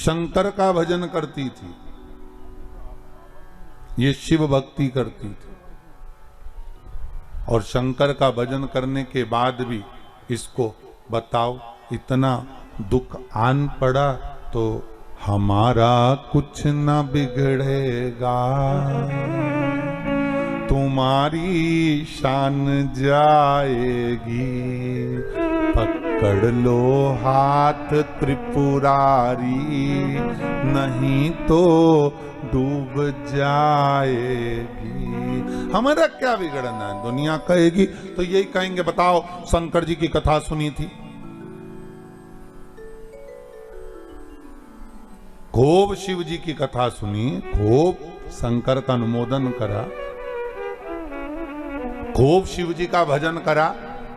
शंकर का भजन करती थी, ये शिव भक्ति करती थी। और शंकर का भजन करने के बाद भी इसको बताओ इतना दुख आन पड़ा तो हमारा कुछ न बिगड़ेगा, तुम्हारी शान जाएगी, पकड़ लो हाथ त्रिपुरारी, नहीं तो डूब जाएगी। हमारा क्या बिगड़ना है, दुनिया कहेगी तो यही कहेंगे। बताओ शंकर जी की कथा सुनी थी, खूब शिव जी की कथा सुनी, खूब शंकर का अनुमोदन करा, खूब शिव जी का भजन करा,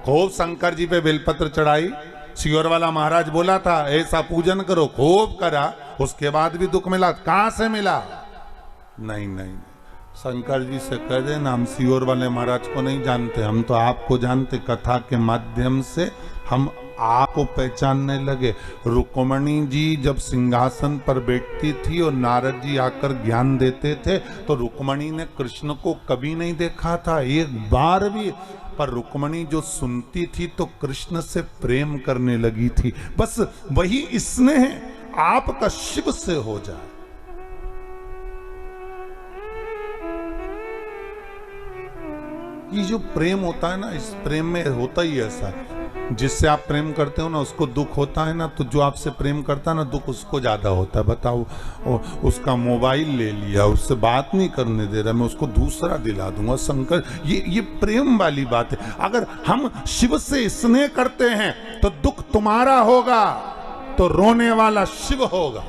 खूब शंकर जी पे बेलपत्र चढ़ाई। सियोर वाला महाराज बोला था ऐसा पूजन करो, खूब करा, उसके बाद भी दुख मिला। कहां से मिला? नहीं नहीं, शंकर जी से कह देना हम सियोर वाले महाराज को नहीं जानते, हम तो आपको जानते। कथा के माध्यम से हम आपको पहचानने लगे। रुक्मणी जी जब सिंहासन पर बैठती थी और नारद जी आकर ज्ञान देते थे तो रुक्मणी ने कृष्ण को कभी नहीं देखा था, एक बार भी। पर रुक्मणी जो सुनती थी तो कृष्ण से प्रेम करने लगी थी। बस वही स्नेह आपका शिव से हो जाए। ये जो प्रेम होता है ना, इस प्रेम में होता ही ऐसा है, जिससे आप प्रेम करते हो ना उसको दुख होता है ना, तो जो आपसे प्रेम करता है ना दुख उसको ज्यादा होता है। बताओ, उसका मोबाइल ले लिया, उससे बात नहीं करने दे रहा, मैं उसको दूसरा दिला दूंगा। शंकर, ये प्रेम वाली बात है। अगर हम शिव से स्नेह करते हैं तो दुख तुम्हारा होगा तो रोने वाला शिव होगा,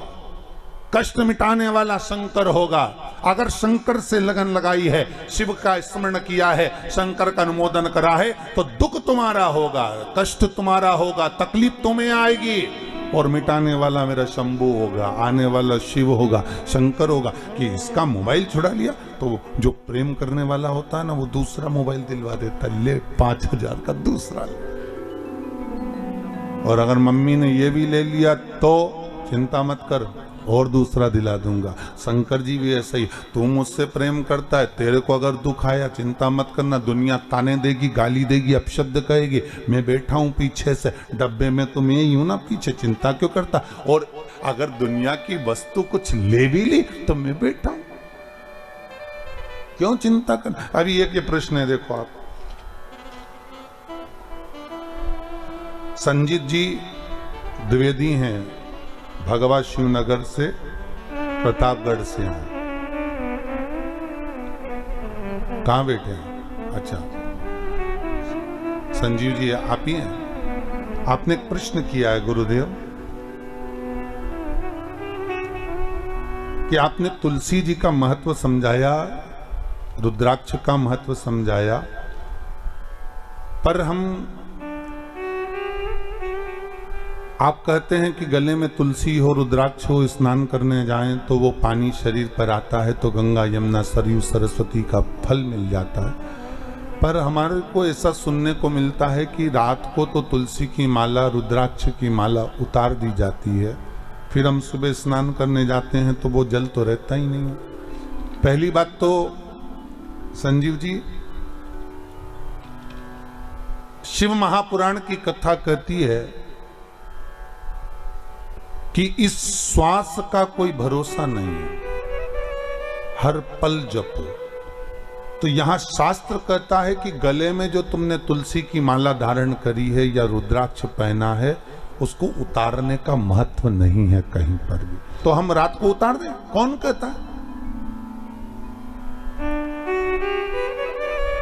कष्ट मिटाने वाला शंकर होगा। अगर शंकर से लगन लगाई है, शिव का स्मरण किया है, शंकर का अनुमोदन करा है, तो दुख तुम्हारा होगा, कष्ट तुम्हारा होगा, तकलीफ तुम्हें आएगी। और मिटाने वाला मेरा शंभू होगा, आने वाला शिव होगा, शंकर होगा। कि इसका मोबाइल छुड़ा लिया तो जो प्रेम करने वाला होता है ना वो दूसरा मोबाइल दिलवा देता है, ले 5000 का दूसरा ले। और अगर मम्मी ने ये भी ले लिया तो चिंता मत कर, और दूसरा दिला दूंगा। शंकर जी भी ऐसा ही, तू मुझसे प्रेम करता है, तेरे को अगर दुख आया चिंता मत करना, दुनिया ताने देगी, गाली देगी, अपशब्द कहेगी, मैं बैठा हूं पीछे से, डब्बे में तो मैं ही हूं ना पीछे, चिंता क्यों करता। और अगर दुनिया की वस्तु कुछ ले भी ली तो मैं बैठा हूं, क्यों चिंता करना। अभी एक ये प्रश्न है, देखो आप, संजीत जी द्विवेदी हैं, भगवा शिवनगर से, प्रतापगढ़ से हैं। कहाँ बैठे हैं? अच्छा, संजीव जी आप ही हैं। आपने एक प्रश्न किया है गुरुदेव कि आपने तुलसी जी का महत्व समझाया, रुद्राक्ष का महत्व समझाया, पर आप कहते हैं कि गले में तुलसी हो, रुद्राक्ष हो, स्नान करने जाएं तो वो पानी शरीर पर आता है तो गंगा यमुना सरयू सरस्वती का फल मिल जाता है। पर हमारे को ऐसा सुनने को मिलता है कि रात को तो तुलसी की माला, रुद्राक्ष की माला उतार दी जाती है, फिर हम सुबह स्नान करने जाते हैं तो वो जल तो रहता ही नहीं है। पहली बात तो संजीव जी, शिव महापुराण की कथा कहती है कि इस श्वास का कोई भरोसा नहीं है, हर पल जपो। तो यहां शास्त्र कहता है कि गले में जो तुमने तुलसी की माला धारण करी है या रुद्राक्ष पहना है उसको उतारने का महत्व नहीं है कहीं पर भी। तो हम रात को उतार दें? कौन कहता है?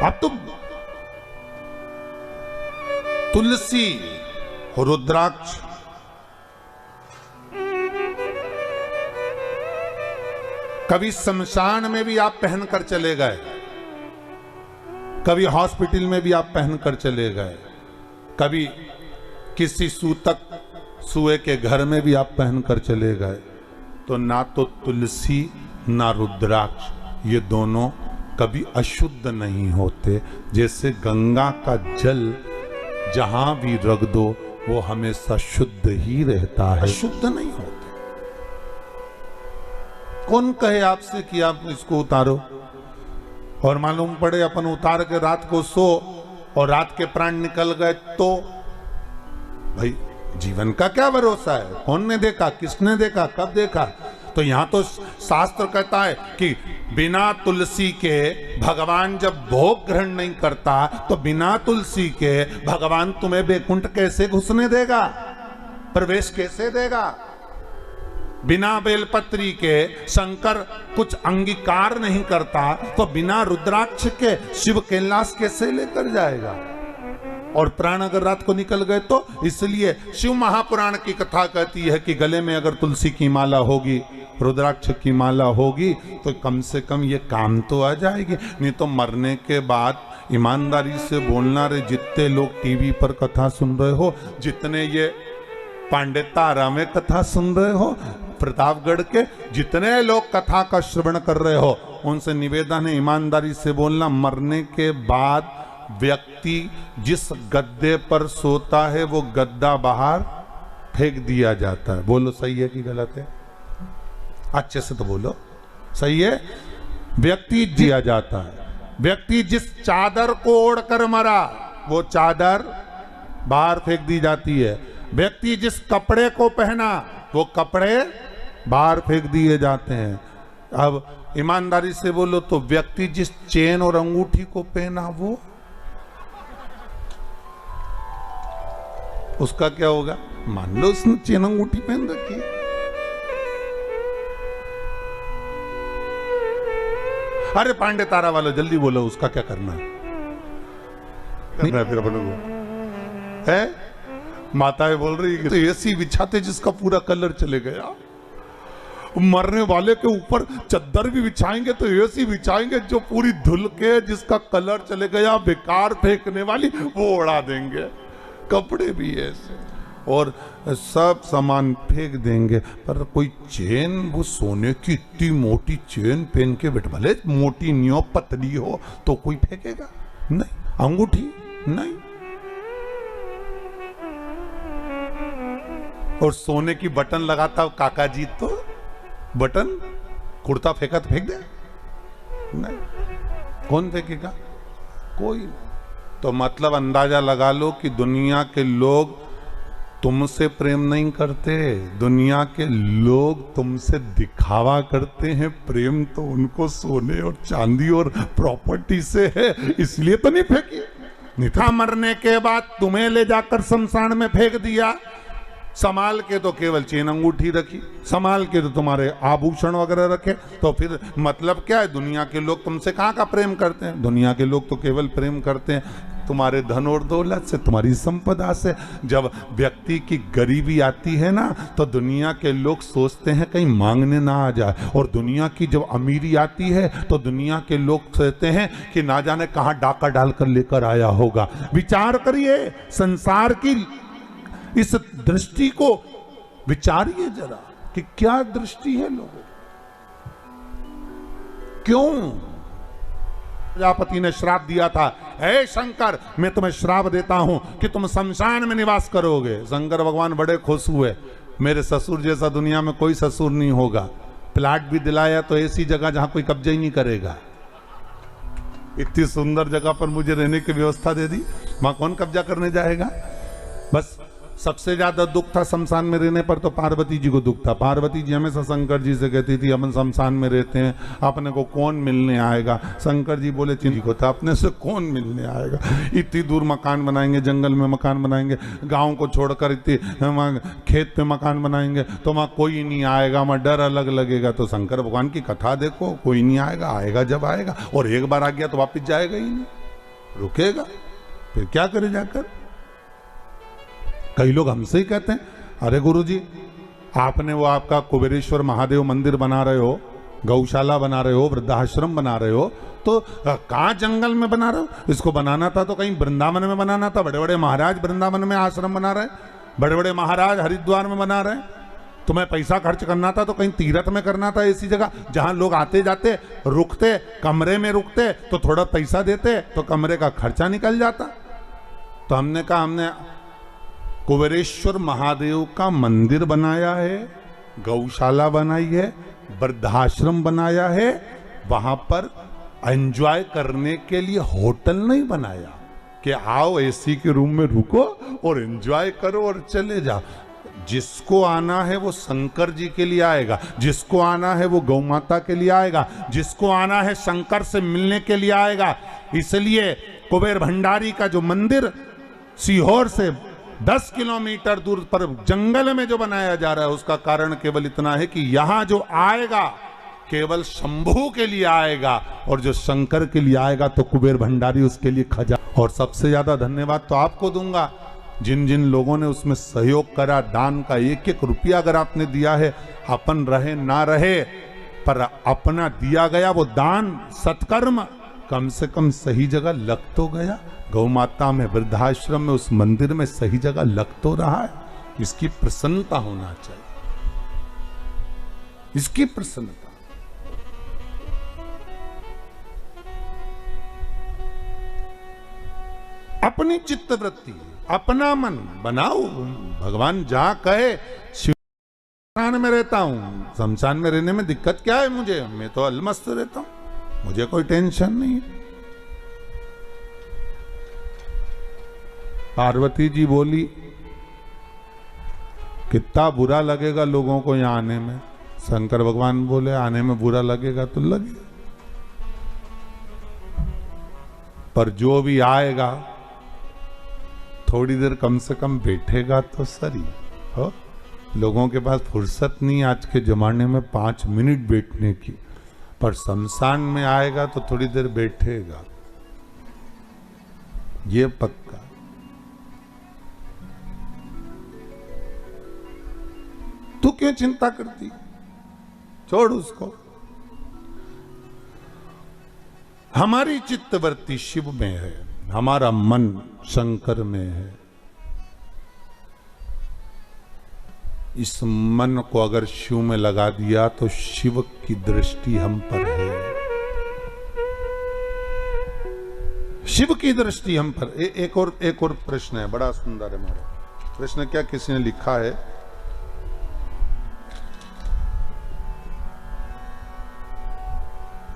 आप तो तुलसी, रुद्राक्ष, कभी शमशान में भी आप पहनकर चले गए, कभी हॉस्पिटल में भी आप पहनकर चले गए, कभी किसी सूतक सुए के घर में भी आप पहनकर चले गए, तो ना तो तुलसी ना रुद्राक्ष ये दोनों कभी अशुद्ध नहीं होते। जैसे गंगा का जल जहां भी रख दो वो हमेशा शुद्ध ही रहता है, अशुद्ध नहीं होते। कौन कहे आपसे कि आप इसको उतारो? और मालूम पड़े अपन उतार के रात को सो और रात के प्राण निकल गए तो भाई जीवन का क्या भरोसा है? कौन ने देखा, किसने देखा, कब देखा? तो यहां तो शास्त्र कहता है कि बिना तुलसी के भगवान जब भोग ग्रहण नहीं करता तो बिना तुलसी के भगवान तुम्हें वैकुंठ कैसे घुसने देगा, प्रवेश कैसे देगा? बिना बेलपत्री के शंकर कुछ अंगीकार नहीं करता तो बिना रुद्राक्ष के शिव कैलाश कैसे लेकर जाएगा? और प्राण अगर रात को निकल गए तो इसलिए शिव महापुराण की कथा कहती है कि गले में अगर तुलसी की माला होगी, रुद्राक्ष की माला होगी तो कम से कम ये काम तो आ जाएगी। नहीं तो मरने के बाद ईमानदारी से बोलना रे, जितने लोग टीवी पर कथा सुन रहे हो, जितने ये पांडे तारा में कथा सुन रहे हो, प्रतापगढ़ के जितने लोग कथा का श्रवण कर रहे हो, उनसे निवेदन है ईमानदारी से बोलना, मरने के बाद व्यक्ति जिस गद्दे पर सोता है वो गद्दा बाहर फेंक दिया जाता है। बोलो सही है कि गलत है? अच्छे से तो बोलो, सही है? व्यक्ति जिया जाता है। व्यक्ति जिस चादर को ओढ़कर मरा वो चादर बाहर फेंक दी जाती है। व्यक्ति जिस कपड़े को पहना वो कपड़े बाहर फेंक दिए जाते हैं। अब ईमानदारी से बोलो तो व्यक्ति जिस चेन और अंगूठी को पहना वो, उसका क्या होगा? मान लो उसने चेन अंगूठी पहन रखी, अरे पांडे तारा वाला जल्दी बोलो, उसका क्या करना है? फिर अपन को है माताएं बोल रही है तो ऐसी बिछाते जिसका पूरा कलर चले गया। मरने वाले के ऊपर चद्दर भी बिछाएंगे तो ऐसी बिछाएंगे जो पूरी धुल के, जिसका कलर चले गया, बेकार फेंकने वाली वो उड़ा देंगे। कपड़े भी ऐसे और सब सामान फेंक देंगे। पर कोई चेन, वो सोने की इतनी मोटी चेन पहन के बैठ, भले मोटी नहीं हो, पतली हो, तो कोई फेंकेगा नहीं। अंगूठी नहीं। और सोने की बटन लगाता काका जी तो बटन, कुर्ता फेंका तो फेंक दे नहीं, कौन फेंकेगा? कोई। तो मतलब अंदाजा लगा लो कि दुनिया के लोग तुमसे प्रेम नहीं करते, दुनिया के लोग तुमसे दिखावा करते हैं। प्रेम तो उनको सोने और चांदी और प्रॉपर्टी से है, इसलिए तो नहीं फेंकी। नहीं था मरने के बाद तुम्हें ले जाकर शमशान में फेंक दिया, संभाल के तो केवल चेन अंगूठी रखी, संभाल के तो तुम्हारे आभूषण वगैरह रखे, तो फिर मतलब क्या है? दुनिया के लोग तुमसे कहाँ का प्रेम करते हैं? दुनिया के लोग तो केवल प्रेम करते हैं तुम्हारे धन और दौलत से, तुम्हारी संपदा से। जब व्यक्ति की गरीबी आती है ना तो दुनिया के लोग सोचते हैं कहीं मांगने ना आ जाए, और दुनिया की जब अमीरी आती है तो दुनिया के लोग सोचते हैं कि ना जाने कहाँ डाका डालकर लेकर आया होगा। विचार करिए, संसार की इस दृष्टि को विचारिए जरा कि क्या दृष्टि है लोगों। क्यों प्रजापति ने श्राप दिया था, हे शंकर मैं तुम्हें श्राप देता हूं कि तुम शमशान में निवास करोगे। शंकर भगवान बड़े खुश हुए, मेरे ससुर जैसा दुनिया में कोई ससुर नहीं होगा। प्लाट भी दिलाया तो ऐसी जगह जहां कोई कब्जा ही नहीं करेगा। इतनी सुंदर जगह पर मुझे रहने की व्यवस्था दे दी, वहां कौन कब्जा करने जाएगा? बस सबसे ज्यादा दुख था शमशान में रहने पर तो पार्वती जी को दुख था। पार्वती जी हमेशा शंकर जी से कहती थी अपन शमशान में रहते हैं, अपने को कौन मिलने आएगा? शंकर जी बोले चिंता को था, अपने से कौन मिलने आएगा? इतनी दूर मकान बनाएंगे, जंगल में मकान बनाएंगे, गांव को छोड़कर इतनी खेत पे मकान बनाएंगे तो वहाँ कोई नहीं आएगा, वहाँ डर अलग लगेगा। तो शंकर भगवान की कथा देखो, कोई नहीं आएगा, आएगा जब आएगा, और एक बार आ गया तो वापिस जाएगा ही नहीं, रुकेगा, फिर क्या करे जाकर। कई लोग हमसे ही कहते हैं, अरे गुरुजी आपने वो आपका कुबेरेश्वर महादेव मंदिर बना रहे हो, गौशाला बना रहे हो, वृद्धाश्रम बना रहे हो, तो कहाँ जंगल में बना रहे हो? इसको बनाना था तो कहीं वृंदावन में बनाना था। बड़े बड़े महाराज वृंदावन में आश्रम बना रहे, बड़े बड़े महाराज हरिद्वार में बना रहे। तुम्हें पैसा खर्च करना था तो कहीं तीर्थ में करना था, ऐसी जगह जहां लोग आते जाते रुकते, कमरे में रुकते तो थोड़ा पैसा देते तो कमरे का खर्चा निकल जाता। तो हमने कहा हमने कुबेरेश्वर महादेव का मंदिर बनाया है, गौशाला बनाई है, वृद्धाश्रम बनाया है, वहां पर एंजॉय करने के लिए होटल नहीं बनाया कि आओ एसी के रूम में रुको और एंजॉय करो और चले जाओ। जिसको आना है वो शंकर जी के लिए आएगा, जिसको आना है वो गौ माता के लिए आएगा, जिसको आना है शंकर से मिलने के लिए आएगा। इसलिए कुबेर भंडारी का जो मंदिर सीहोर से 10 किलोमीटर दूर पर जंगल में जो बनाया जा रहा है, उसका कारण केवल इतना है कि यहां जो आएगा केवल शंभू के लिए आएगा, और जो शंकर के लिए आएगा तो कुबेर भंडारी उसके लिए खजा। और सबसे ज्यादा धन्यवाद तो आपको दूंगा, जिन जिन लोगों ने उसमें सहयोग करा, दान का एक एक रुपया अगर आपने दिया है, अपन रहे ना रहे पर अपना दिया गया वो दान सत्कर्म कम से कम सही जगह लग तो गया। गौ माता में, वृद्धाश्रम में, उस मंदिर में सही जगह लग तो रहा है। इसकी प्रसन्नता होना चाहिए, इसकी प्रसन्नता। अपनी चित्त वृत्ति, अपना मन बनाओ। भगवान जहां कहे, शमशान में रहता हूं, शमशान में रहने में दिक्कत क्या है मुझे? मैं तो अलमस्त रहता हूं, मुझे कोई टेंशन नहीं है। पार्वती जी बोली कितना बुरा लगेगा लोगों को यहां आने में। शंकर भगवान बोले आने में बुरा लगेगा तो लगे, पर जो भी आएगा थोड़ी देर कम से कम बैठेगा तो सही हो। लोगों के पास फुर्सत नहीं आज के जमाने में 5 मिनट बैठने की, पर शमशान में आएगा तो थोड़ी देर बैठेगा, ये पक्का। तू क्यों चिंता करती, छोड़ उसको। हमारी चित्तवृत्ति शिव में है, हमारा मन शंकर में है। इस मन को अगर शिव में लगा दिया तो शिव की दृष्टि हम पर है, शिव की दृष्टि हम पर। एक और प्रश्न है, बड़ा सुंदर है हमारा प्रश्न। क्या किसी ने लिखा है,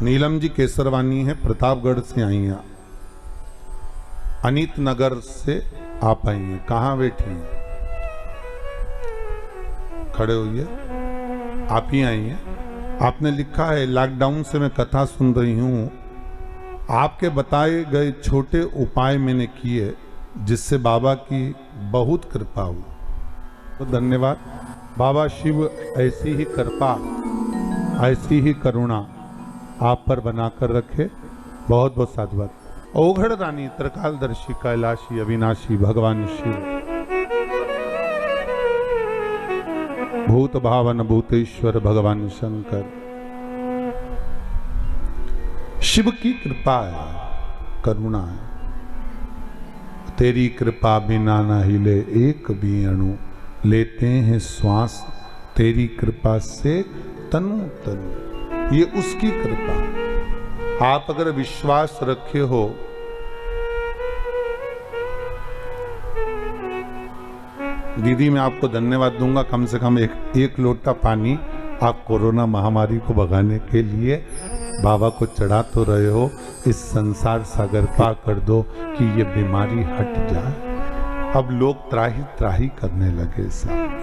नीलम जी केसरवानी है, प्रतापगढ़ से आई हैं, अनीत नगर से आप आई हैं। कहाँ बैठी हैं? खड़े होइए, आप ही आई हैं। आपने लिखा है लॉकडाउन से मैं कथा सुन रही हूँ, आपके बताए गए छोटे उपाय मैंने किए जिससे बाबा की बहुत कृपा हुई। तो धन्यवाद। बाबा शिव ऐसी ही कृपा, ऐसी ही करुणा आप पर बनाकर रखे। बहुत बहुत साधुवाद। ओघड़ रानी, त्रिकालदर्शी, कैलाशी, अविनाशी भगवान शिव, भूत भावन भूतेश्वर भगवान शंकर। शिव की कृपा है, करुणा है। तेरी कृपा बिना न हिले एक भी अणु, लेते हैं श्वास तेरी कृपा से तनु तनु। ये उसकी कृपा। आप अगर विश्वास रखे हो, दीदी मैं आपको धन्यवाद दूंगा, कम से कम एक लोटा पानी आप कोरोना महामारी को भगाने के लिए बाबा को चढ़ा तो रहे हो। इस संसार सागर पार कर दो कि ये बीमारी हट जाए। अब लोग त्राही त्राही करने लगे साहब।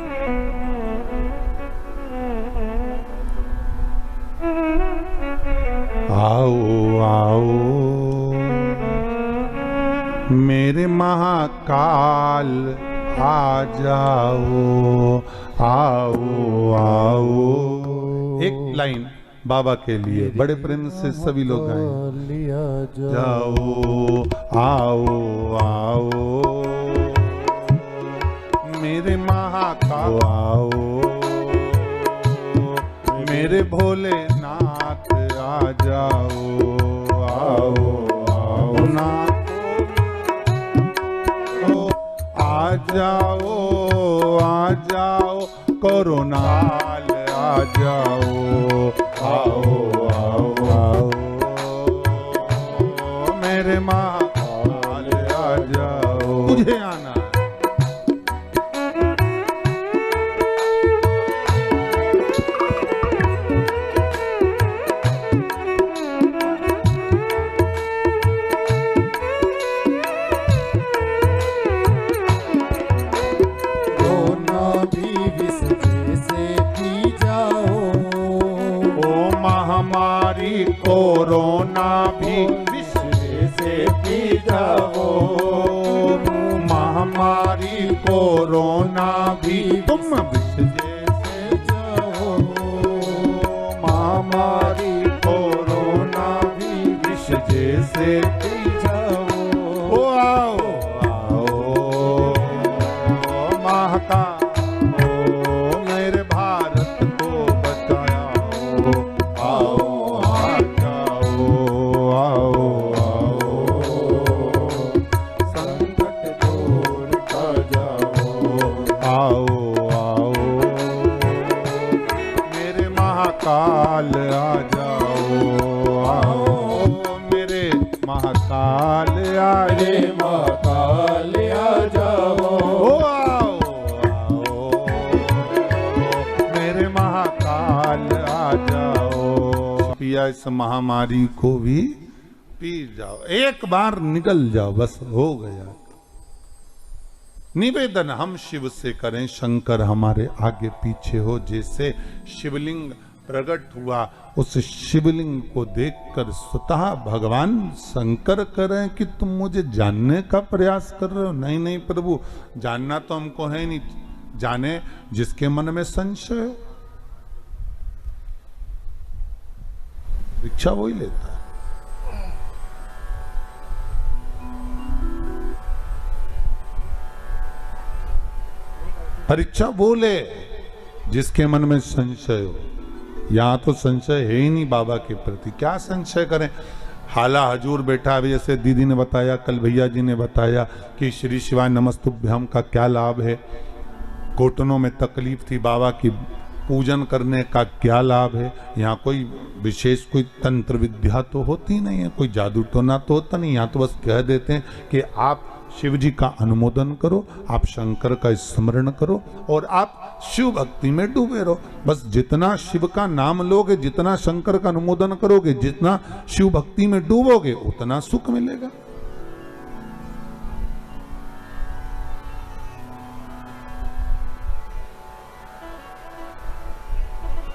आओ आओ मेरे महाकाल आ जाओ, आओ आओ। एक लाइन बाबा के लिए बड़े प्रेम से सभी लोग गाएं। जाओ आओ आओ मेरे महाकाल आओ, मेरे भोलेनाथ आ जाओ, आओ आओ नाथ आ जाओ, आ जाओ कोरोनाल आ जाओ, आओ आओ आओ मेरे महाकाल आ जाओ। मुझे आना महामारी कोरोना भी विष से पी जाओ, महामारी कोरोना भी तुम विष जैसे जाओ, महामारी कोरोना भी विष जैसे पी जाओ। ओ आओ आओ महाकाल, ओ मेरे भारत को बचाओ, आओ आ जाओ, आओ आओ संकट दूर कर जाओ, आओ आओ मेरे महाकाल आ जाओ, आओ मेरे महाकाल आ रे महाकाल आ जाओ, ओ आओ आओ मेरे महाकाल आ जाओ। पिया इस महामारी को भी पी जाओ, एक बार निकल जाओ, बस हो गया। निवेदन हम शिव से करें, शंकर हमारे आगे पीछे हो। जैसे शिवलिंग प्रकट हुआ, उस शिवलिंग को देखकर स्वतः भगवान शंकर करें कि तुम मुझे जानने का प्रयास कर रहे हो। नहीं नहीं प्रभु, जानना तो हमको है नहीं, जाने जिसके मन में संशय हो। परीक्षा वही लेता है। परीक्षा बोले जिसके मन में संशय हो। यहाँ तो संशय है ही नहीं बाबा के प्रति, क्या संशय करें। हाला हजूर बैठा, अभी जैसे दीदी ने बताया, कल भैया जी ने बताया कि श्री शिवाय नमस्तुभ्यम का क्या लाभ है। घुटनों में तकलीफ थी, बाबा की पूजन करने का क्या लाभ है। यहाँ कोई विशेष कोई तंत्र विद्या तो होती नहीं है, कोई जादू टोना तो होता नहीं। यहाँ तो बस कह देते हैं कि आप शिव जी का अनुमोदन करो, आप शंकर का स्मरण करो और आप शिव भक्ति में डूबे रहो। बस जितना शिव का नाम लोगे, जितना शंकर का अनुमोदन करोगे, जितना शिव भक्ति में डूबोगे, उतना सुख मिलेगा।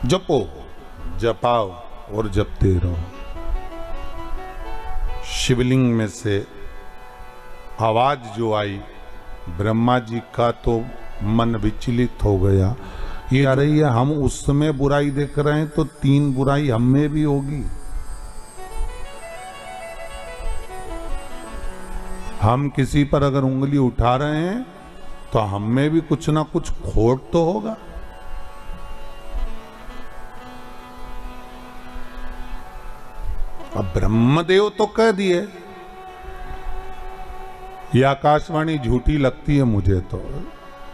जपो, जपाओ और जपते रहो। शिवलिंग में से आवाज जो आई, ब्रह्मा जी का तो मन विचलित हो गया। ये अरे ये हम उस समय बुराई देख रहे हैं तो 3 बुराई हम में भी होगी। हम किसी पर अगर उंगली उठा रहे हैं तो हम में भी कुछ ना कुछ खोट तो होगा। अब ब्रह्मदेव तो कह दिए, ये आकाशवाणी झूठी लगती है मुझे तो।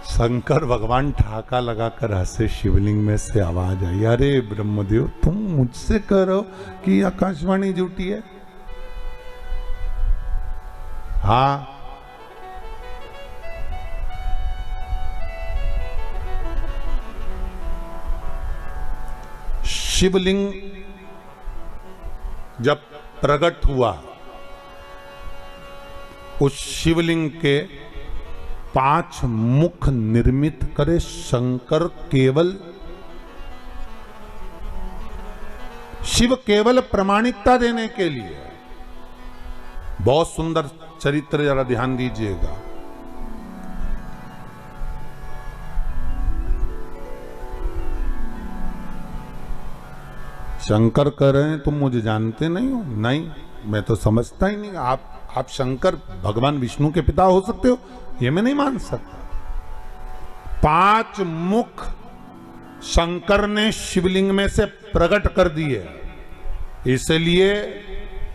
शंकर भगवान ठाका लगाकर हंसे, शिवलिंग में से आवाज आई, अरे ब्रह्मदेव तुम मुझसे करो कि आकाशवाणी झूठी है। हाँ, शिवलिंग जब प्रकट हुआ, उस शिवलिंग के 5 मुख निर्मित करे शंकर। केवल शिव केवल प्रमाणिकता देने के लिए। बहुत सुंदर चरित्र, जरा ध्यान दीजिएगा। शंकर कह रहे हैं तुम मुझे जानते नहीं हो। नहीं, मैं तो समझता ही नहीं। आप शंकर भगवान विष्णु के पिता हो सकते हो, ये मैं नहीं मान सकता। 5 मुख शंकर ने शिवलिंग में से प्रकट कर दिए। इसलिए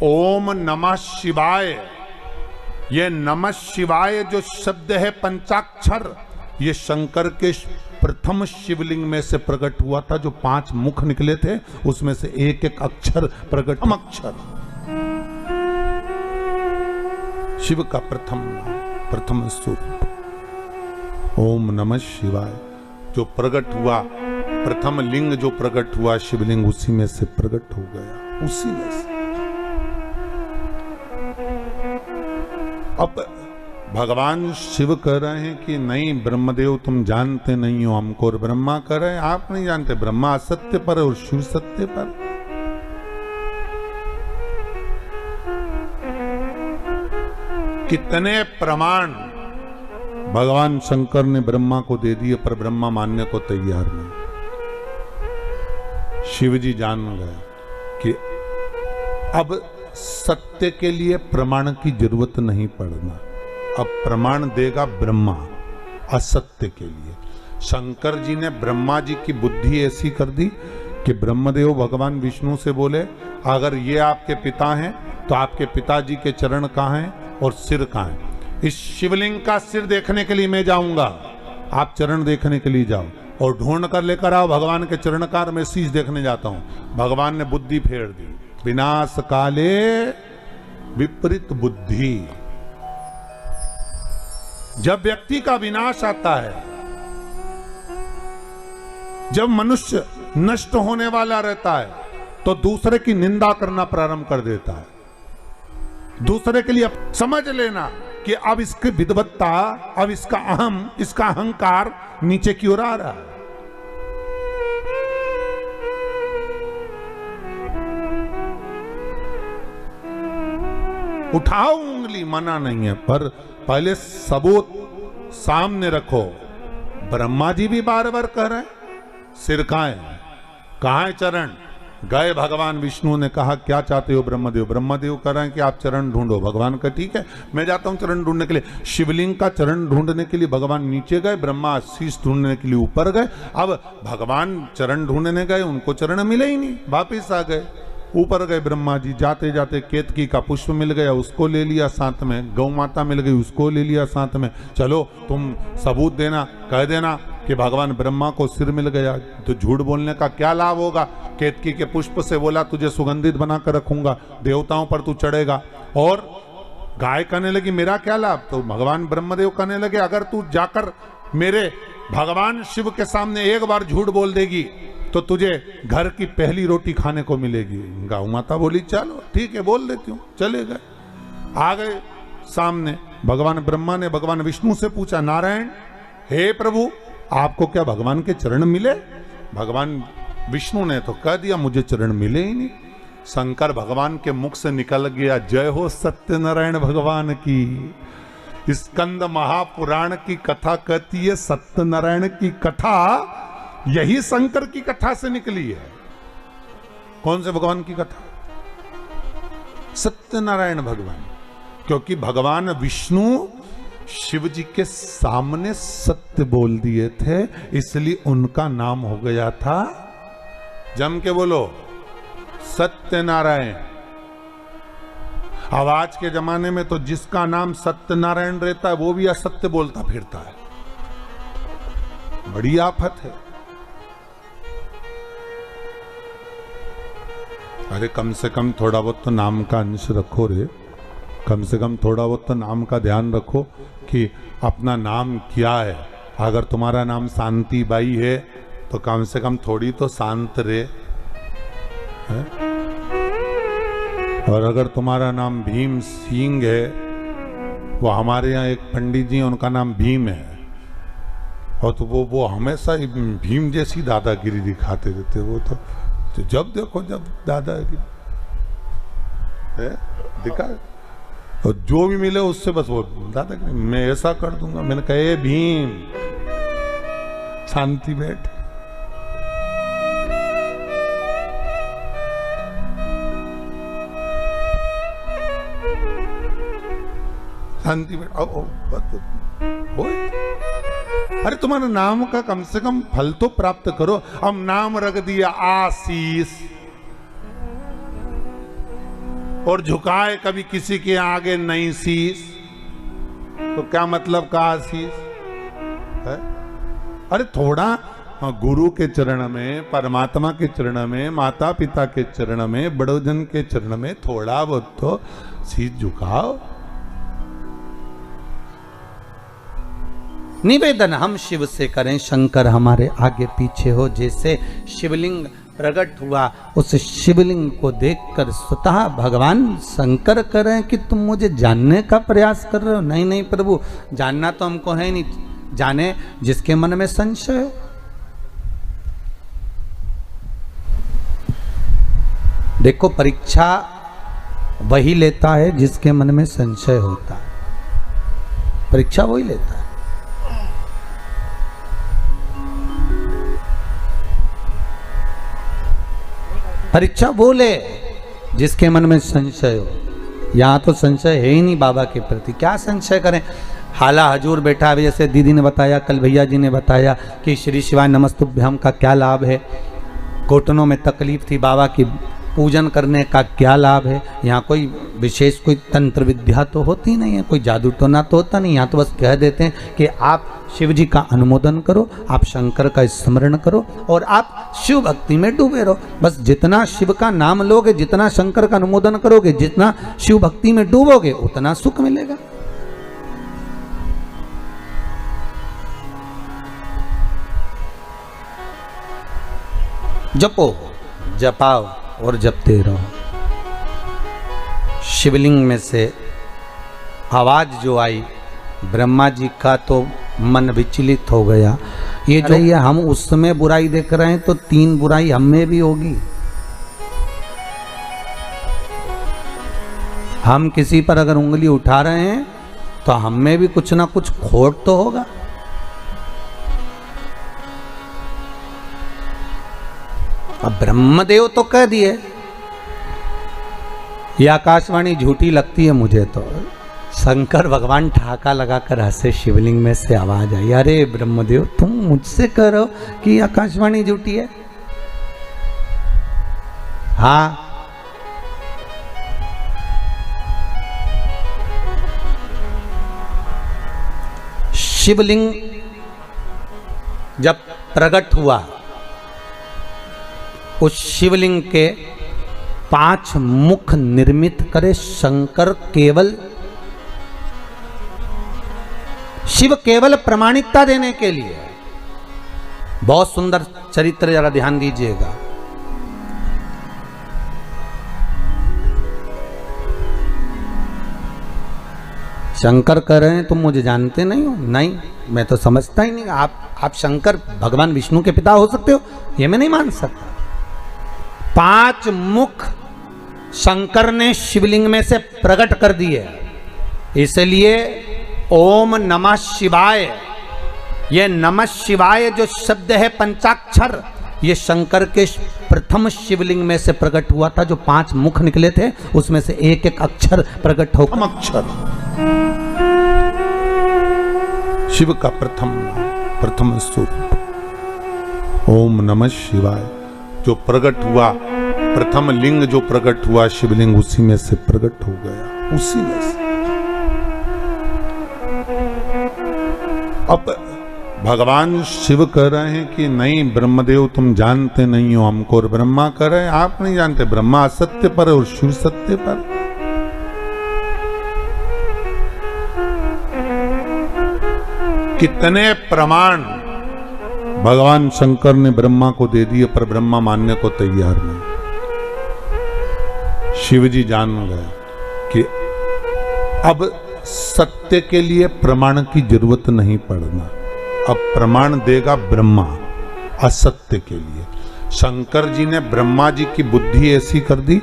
ओम नमः शिवाय, ये नमः शिवाय जो शब्द है पंचाक्षर, ये शंकर के प्रथम शिवलिंग में से प्रकट हुआ था। जो 5 मुख निकले थे उसमें से एक एक अक्षर प्रकट, अक्षर शिव का प्रथम स्वरूप ओम नमः शिवाय जो प्रकट हुआ, प्रथम लिंग जो प्रकट हुआ शिवलिंग, उसी में से प्रकट हो गया, उसी में से। अब भगवान शिव कह रहे हैं कि नहीं ब्रह्मदेव तुम जानते नहीं हो हमको, और ब्रह्मा कह रहे हैं आप नहीं जानते। ब्रह्मा असत्य पर और शिव सत्य पर। कितने प्रमाण भगवान शंकर ने ब्रह्मा को दे दिए, पर ब्रह्मा मानने को तैयार नहीं। शिव जी जान गए कि अब सत्य के लिए प्रमाण की जरूरत नहीं पड़ना, अब प्रमाण देगा ब्रह्मा असत्य के लिए। शंकर जी ने ब्रह्मा जी की बुद्धि ऐसी कर दी कि ब्रह्मदेव भगवान विष्णु से बोले, अगर ये आपके पिता हैं तो आपके पिताजी के चरण कहाँ हैं और सिर कहाँ है? इस शिवलिंग का सिर देखने के लिए मैं जाऊंगा, आप चरण देखने के लिए जाओ और ढूंढ कर लेकर आओ भगवान के चरणकार, मैं शीश देखने जाता हूं। भगवान ने बुद्धि फेर दी, विनाश काले विपरीत बुद्धि। जब व्यक्ति का विनाश आता है, जब मनुष्य नष्ट होने वाला रहता है, तो दूसरे की निंदा करना प्रारंभ कर देता है। दूसरे के लिए समझ लेना कि अब इसकी विद्वत्ता, अब इसका अहम, इसका अहंकार नीचे की ओर आ रहा है। उठाओ उंगली, मना नहीं है, पर पहले सबूत सामने रखो। ब्रह्मा जी भी बार बार कह रहे हैं सिर कहाँ है चरण? गए भगवान विष्णु ने कहा क्या चाहते हो ब्रह्मदेव? ब्रह्मदेव कह रहे हैं कि आप चरण ढूंढो। भगवान का ठीक है, मैं जाता हूं चरण ढूंढने के लिए। शिवलिंग का चरण ढूंढने के लिए भगवान नीचे गए, ब्रह्मा शीश ढूंढने के लिए ऊपर गए। अब भगवान चरण ढूंढने गए, उनको चरण मिले ही नहीं, वापिस आ गए। ऊपर गए ब्रह्मा जी, जाते जाते केतकी का पुष्प मिल गया, उसको ले लिया साथ में। गौ माता मिल गई, उसको ले लिया साथ में। चलो तुम सबूत देना, कह देना कि भगवान ब्रह्मा को सिर मिल गया। तो झूठ बोलने का क्या लाभ होगा? केतकी के पुष्प से बोला तुझे सुगंधित बना कर रखूंगा, देवताओं पर तू चढ़ेगा। और गाय कहने लगी मेरा क्या लाभ? तो भगवान ब्रह्मदेव कहने लगे अगर तू जाकर मेरे भगवान शिव के सामने एक बार झूठ बोल देगी तो तुझे घर की पहली रोटी खाने को मिलेगी। गौ माता बोली चलो ठीक है, बोल देती हूँ। चले गए, आ गए सामने। भगवान ब्रह्मा ने भगवान विष्णु से पूछा, नारायण हे प्रभु आपको क्या भगवान के चरण मिले? भगवान विष्णु ने तो कह दिया मुझे चरण मिले ही नहीं। शंकर भगवान के मुख से निकल गया, जय हो सत्यनारायण भगवान की। स्कंद महापुराण की कथा कहती है सत्यनारायण की कथा यही शंकर की कथा से निकली है। कौन से भगवान की कथा? सत्यनारायण भगवान। क्योंकि भगवान विष्णु शिव जी के सामने सत्य बोल दिए थे, इसलिए उनका नाम हो गया था, जम के बोलो, सत्यनारायण। अब आज के जमाने में तो जिसका नाम सत्यनारायण रहता है वो भी असत्य बोलता फिरता है। बड़ी आफत है। अरे कम से कम थोड़ा बहुत तो नाम का अंश रखो रे, कम से कम थोड़ा बहुत तो नाम का ध्यान रखो कि अपना नाम क्या है। अगर तुम्हारा नाम शांति बाई है तो कम से कम थोड़ी तो शांत रहे है? और अगर तुम्हारा नाम भीम सिंह है, वो हमारे यहाँ एक पंडित जी उनका नाम भीम है, और तो वो हमेशा भीम जैसी दादागिरी दिखाते रहते। वो तो जब देखो जब दादागिरी दिखा, और जो भी मिले उससे बस वो दादागिरी, मैं ऐसा कर दूंगा। मैंने कहा भीम शांति बैठ। शांति बैठ। अरे तुम्हारे नाम का कम से कम फल तो प्राप्त करो। अब नाम रख दिया आशीष, और झुकाए कभी किसी के आगे नहीं शीश, तो क्या मतलब का आशीष है? अरे थोड़ा गुरु के चरण में, परमात्मा के चरण में, माता पिता के चरण में, बड़ोजन के चरण में थोड़ा बहुत तो शीश झुकाओ। निवेदन हम शिव से करें, शंकर हमारे आगे पीछे हो। जैसे शिवलिंग प्रकट हुआ, उस शिवलिंग को देखकर स्वतः भगवान शंकर कह रहे हैं कि तुम मुझे जानने का प्रयास कर रहे हो। नहीं नहीं प्रभु, जानना तो हमको है नहीं, जाने जिसके मन में संशय हो। देखो परीक्षा वही लेता है जिसके मन में संशय होता है। परीक्षा वही लेता है। परीक्षा वो ले जिसके मन में संशय हो। यहाँ तो संशय है ही नहीं बाबा के प्रति, क्या संशय करें। हाला हजूर बैठा है, जैसे दीदी ने बताया, कल भैया जी ने बताया कि श्री शिवाय नमस्तुभ्यम का क्या लाभ है, घुटनों में तकलीफ थी, बाबा की पूजन करने का क्या लाभ है। यहाँ कोई विशेष कोई तंत्र विद्या तो होती नहीं है, कोई जादू टोना तो होता नहीं। यहाँ तो बस कह देते हैं कि आप शिव जी का अनुमोदन करो, आप शंकर का स्मरण करो और आप शिव भक्ति में डूबे रहो। बस जितना शिव का नाम लोगे, जितना शंकर का अनुमोदन करोगे, जितना शिव भक्ति में डूबोगे, उतना सुख मिलेगा। जपो, जपाओ और जपते रहो। शिवलिंग में से आवाज जो आई, ब्रह्मा जी का तो मन विचलित हो गया। ये जो ये हम उस समय बुराई देख रहे हैं तो 3 बुराई हम में भी होगी। हम किसी पर अगर उंगली उठा रहे हैं तो हम में भी कुछ ना कुछ खोट तो होगा। अब ब्रह्मदेव तो कह दिए, ये आकाशवाणी झूठी लगती है मुझे तो। शंकर भगवान ठहाका लगाकर हंसे, शिवलिंग में से आवाज आई, अरे ब्रह्मदेव तुम मुझसे कह रहे हो कि आकाशवाणी झूठी है? हाँ, शिवलिंग जब प्रकट हुआ, उस शिवलिंग के 5 मुख निर्मित करे शंकर। केवल शिव केवल प्रामाणिकता देने के लिए। बहुत सुंदर चरित्र, जरा ध्यान दीजिएगा। शंकर कह रहे हैं तुम मुझे जानते नहीं हो? नहीं, मैं तो समझता ही नहीं। आप शंकर भगवान विष्णु के पिता हो सकते हो, ये मैं नहीं मान सकता। 5 मुख शंकर ने शिवलिंग में से प्रकट कर दिए। इसलिए ओम नमः शिवाय, ये नमः शिवाय जो शब्द है पंचाक्षर, ये शंकर के प्रथम शिवलिंग में से प्रकट हुआ था। जो 5 मुख निकले थे उसमें से एक एक अक्षर प्रकट होकर, अक्षर शिव का प्रथम स्वरूप ओम नमः शिवाय जो प्रकट हुआ, प्रथम लिंग जो प्रकट हुआ शिवलिंग, उसी में से प्रकट हो गया, उसी में से। अब भगवान शिव कह रहे हैं कि नहीं ब्रह्मदेव तुम जानते नहीं हो हमको, और ब्रह्मा कह रहे हैं आप नहीं जानते। ब्रह्मा असत्य पर और शिव सत्य पर। कितने प्रमाण भगवान शंकर ने ब्रह्मा को दे दिए, पर ब्रह्मा मानने को तैयार नहीं। शिव जी जान गए कि अब सत्य के लिए प्रमाण की जरूरत नहीं पड़ना, अब प्रमाण देगा ब्रह्मा असत्य के लिए। शंकर जी ने ब्रह्मा जी की बुद्धि ऐसी कर दी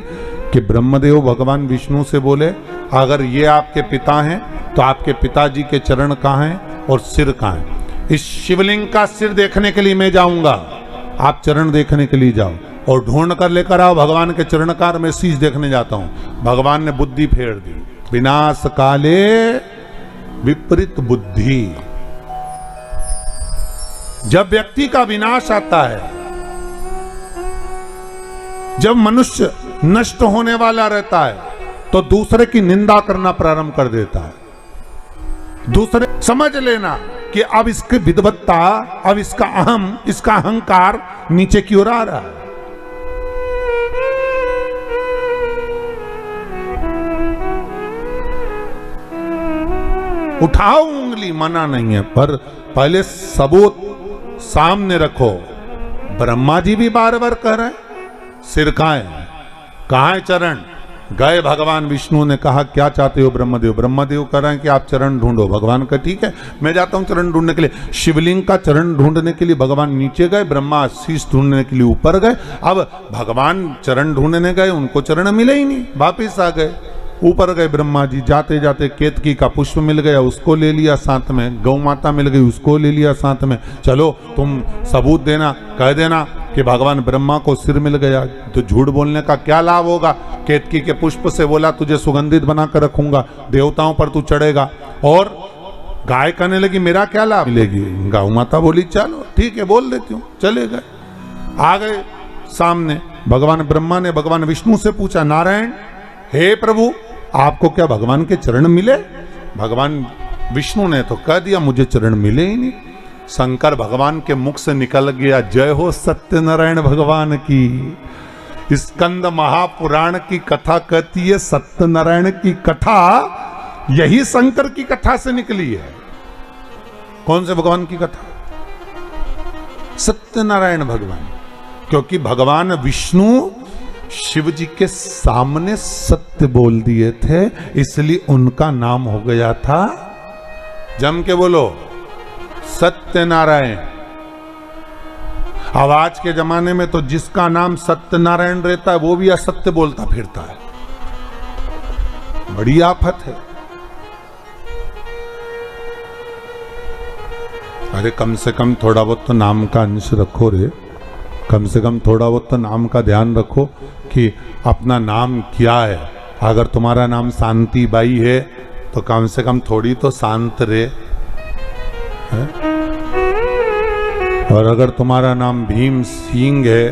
कि ब्रह्मदेव भगवान विष्णु से बोले अगर ये आपके पिता हैं तो आपके पिताजी के चरण कहाँ हैं और सिर कहाँ है? इस शिवलिंग का सिर देखने के लिए मैं जाऊंगा, आप चरण देखने के लिए जाओ और ढूंढ कर लेकर आओ भगवान के चरणकार, मैं शीश देखने जाता हूं। भगवान ने बुद्धि फेर दी। विनाश काले विपरीत बुद्धि। जब व्यक्ति का विनाश आता है, जब मनुष्य नष्ट होने वाला रहता है, तो दूसरे की निंदा करना प्रारंभ कर देता है। दूसरे समझ लेना कि अब इसकी विद्वत्ता, अब इसका अहम, इसका अहंकार नीचे की ओर आ रहा है। उठाओ उंगली, मना नहीं है, पर पहले सबूत सामने रखो। ब्रह्मा जी भी बार बार कह रहे हैं सिर कहाँ है चरण? गए भगवान विष्णु ने कहा क्या चाहते हो ब्रह्मदेव? ब्रह्मदेव कह रहे हैं कि आप चरण ढूंढो। भगवान का ठीक है, मैं जाता हूं चरण ढूंढने के लिए। शिवलिंग का चरण ढूंढने के लिए भगवान नीचे गए, ब्रह्मा शीश ढूंढने के लिए ऊपर गए। अब भगवान चरण ढूंढने गए, उनको चरण मिले ही नहीं, वापिस आ गए। ऊपर गए ब्रह्मा जी, जाते जाते केतकी का पुष्प मिल गया, उसको ले लिया साथ में, गौ माता मिल गई, उसको ले लिया साथ में। चलो तुम सबूत देना, कह देना कि भगवान ब्रह्मा को सिर मिल गया, तो झूठ बोलने का क्या लाभ होगा। केतकी के पुष्प से बोला तुझे सुगंधित बना कर रखूंगा, देवताओं पर तू चढ़ेगा। और गाय कहने लगी मेरा क्या लाभ मिलेगी। गौ माता बोली चलो ठीक है बोल देती हूँ। चले गए, आ गए सामने। भगवान ब्रह्मा ने भगवान विष्णु से पूछा, नारायण हे प्रभु आपको क्या भगवान के चरण मिले। भगवान विष्णु ने तो कह दिया मुझे चरण मिले ही नहीं। शंकर भगवान के मुख से निकल गया, जय हो सत्यनारायण भगवान की। स्कंद महापुराण की कथा कहती है सत्यनारायण की कथा यही शंकर की कथा से निकली है। कौन से भगवान की कथा? सत्यनारायण भगवान। क्योंकि भगवान विष्णु शिव जी के सामने सत्य बोल दिए थे, इसलिए उनका नाम हो गया था, जम के बोलो, सत्यनारायण। अब आज के जमाने में तो जिसका नाम सत्यनारायण रहता है वो भी असत्य बोलता फिरता है, बड़ी आफत है। अरे कम से कम थोड़ा बहुत तो नाम का अंश रखो रे, कम से कम थोड़ा बहुत तो नाम का ध्यान रखो कि अपना नाम क्या है। अगर तुम्हारा नाम शांति बाई है तो कम से कम थोड़ी तो शांत रहे है? और अगर तुम्हारा नाम भीम सिंह है,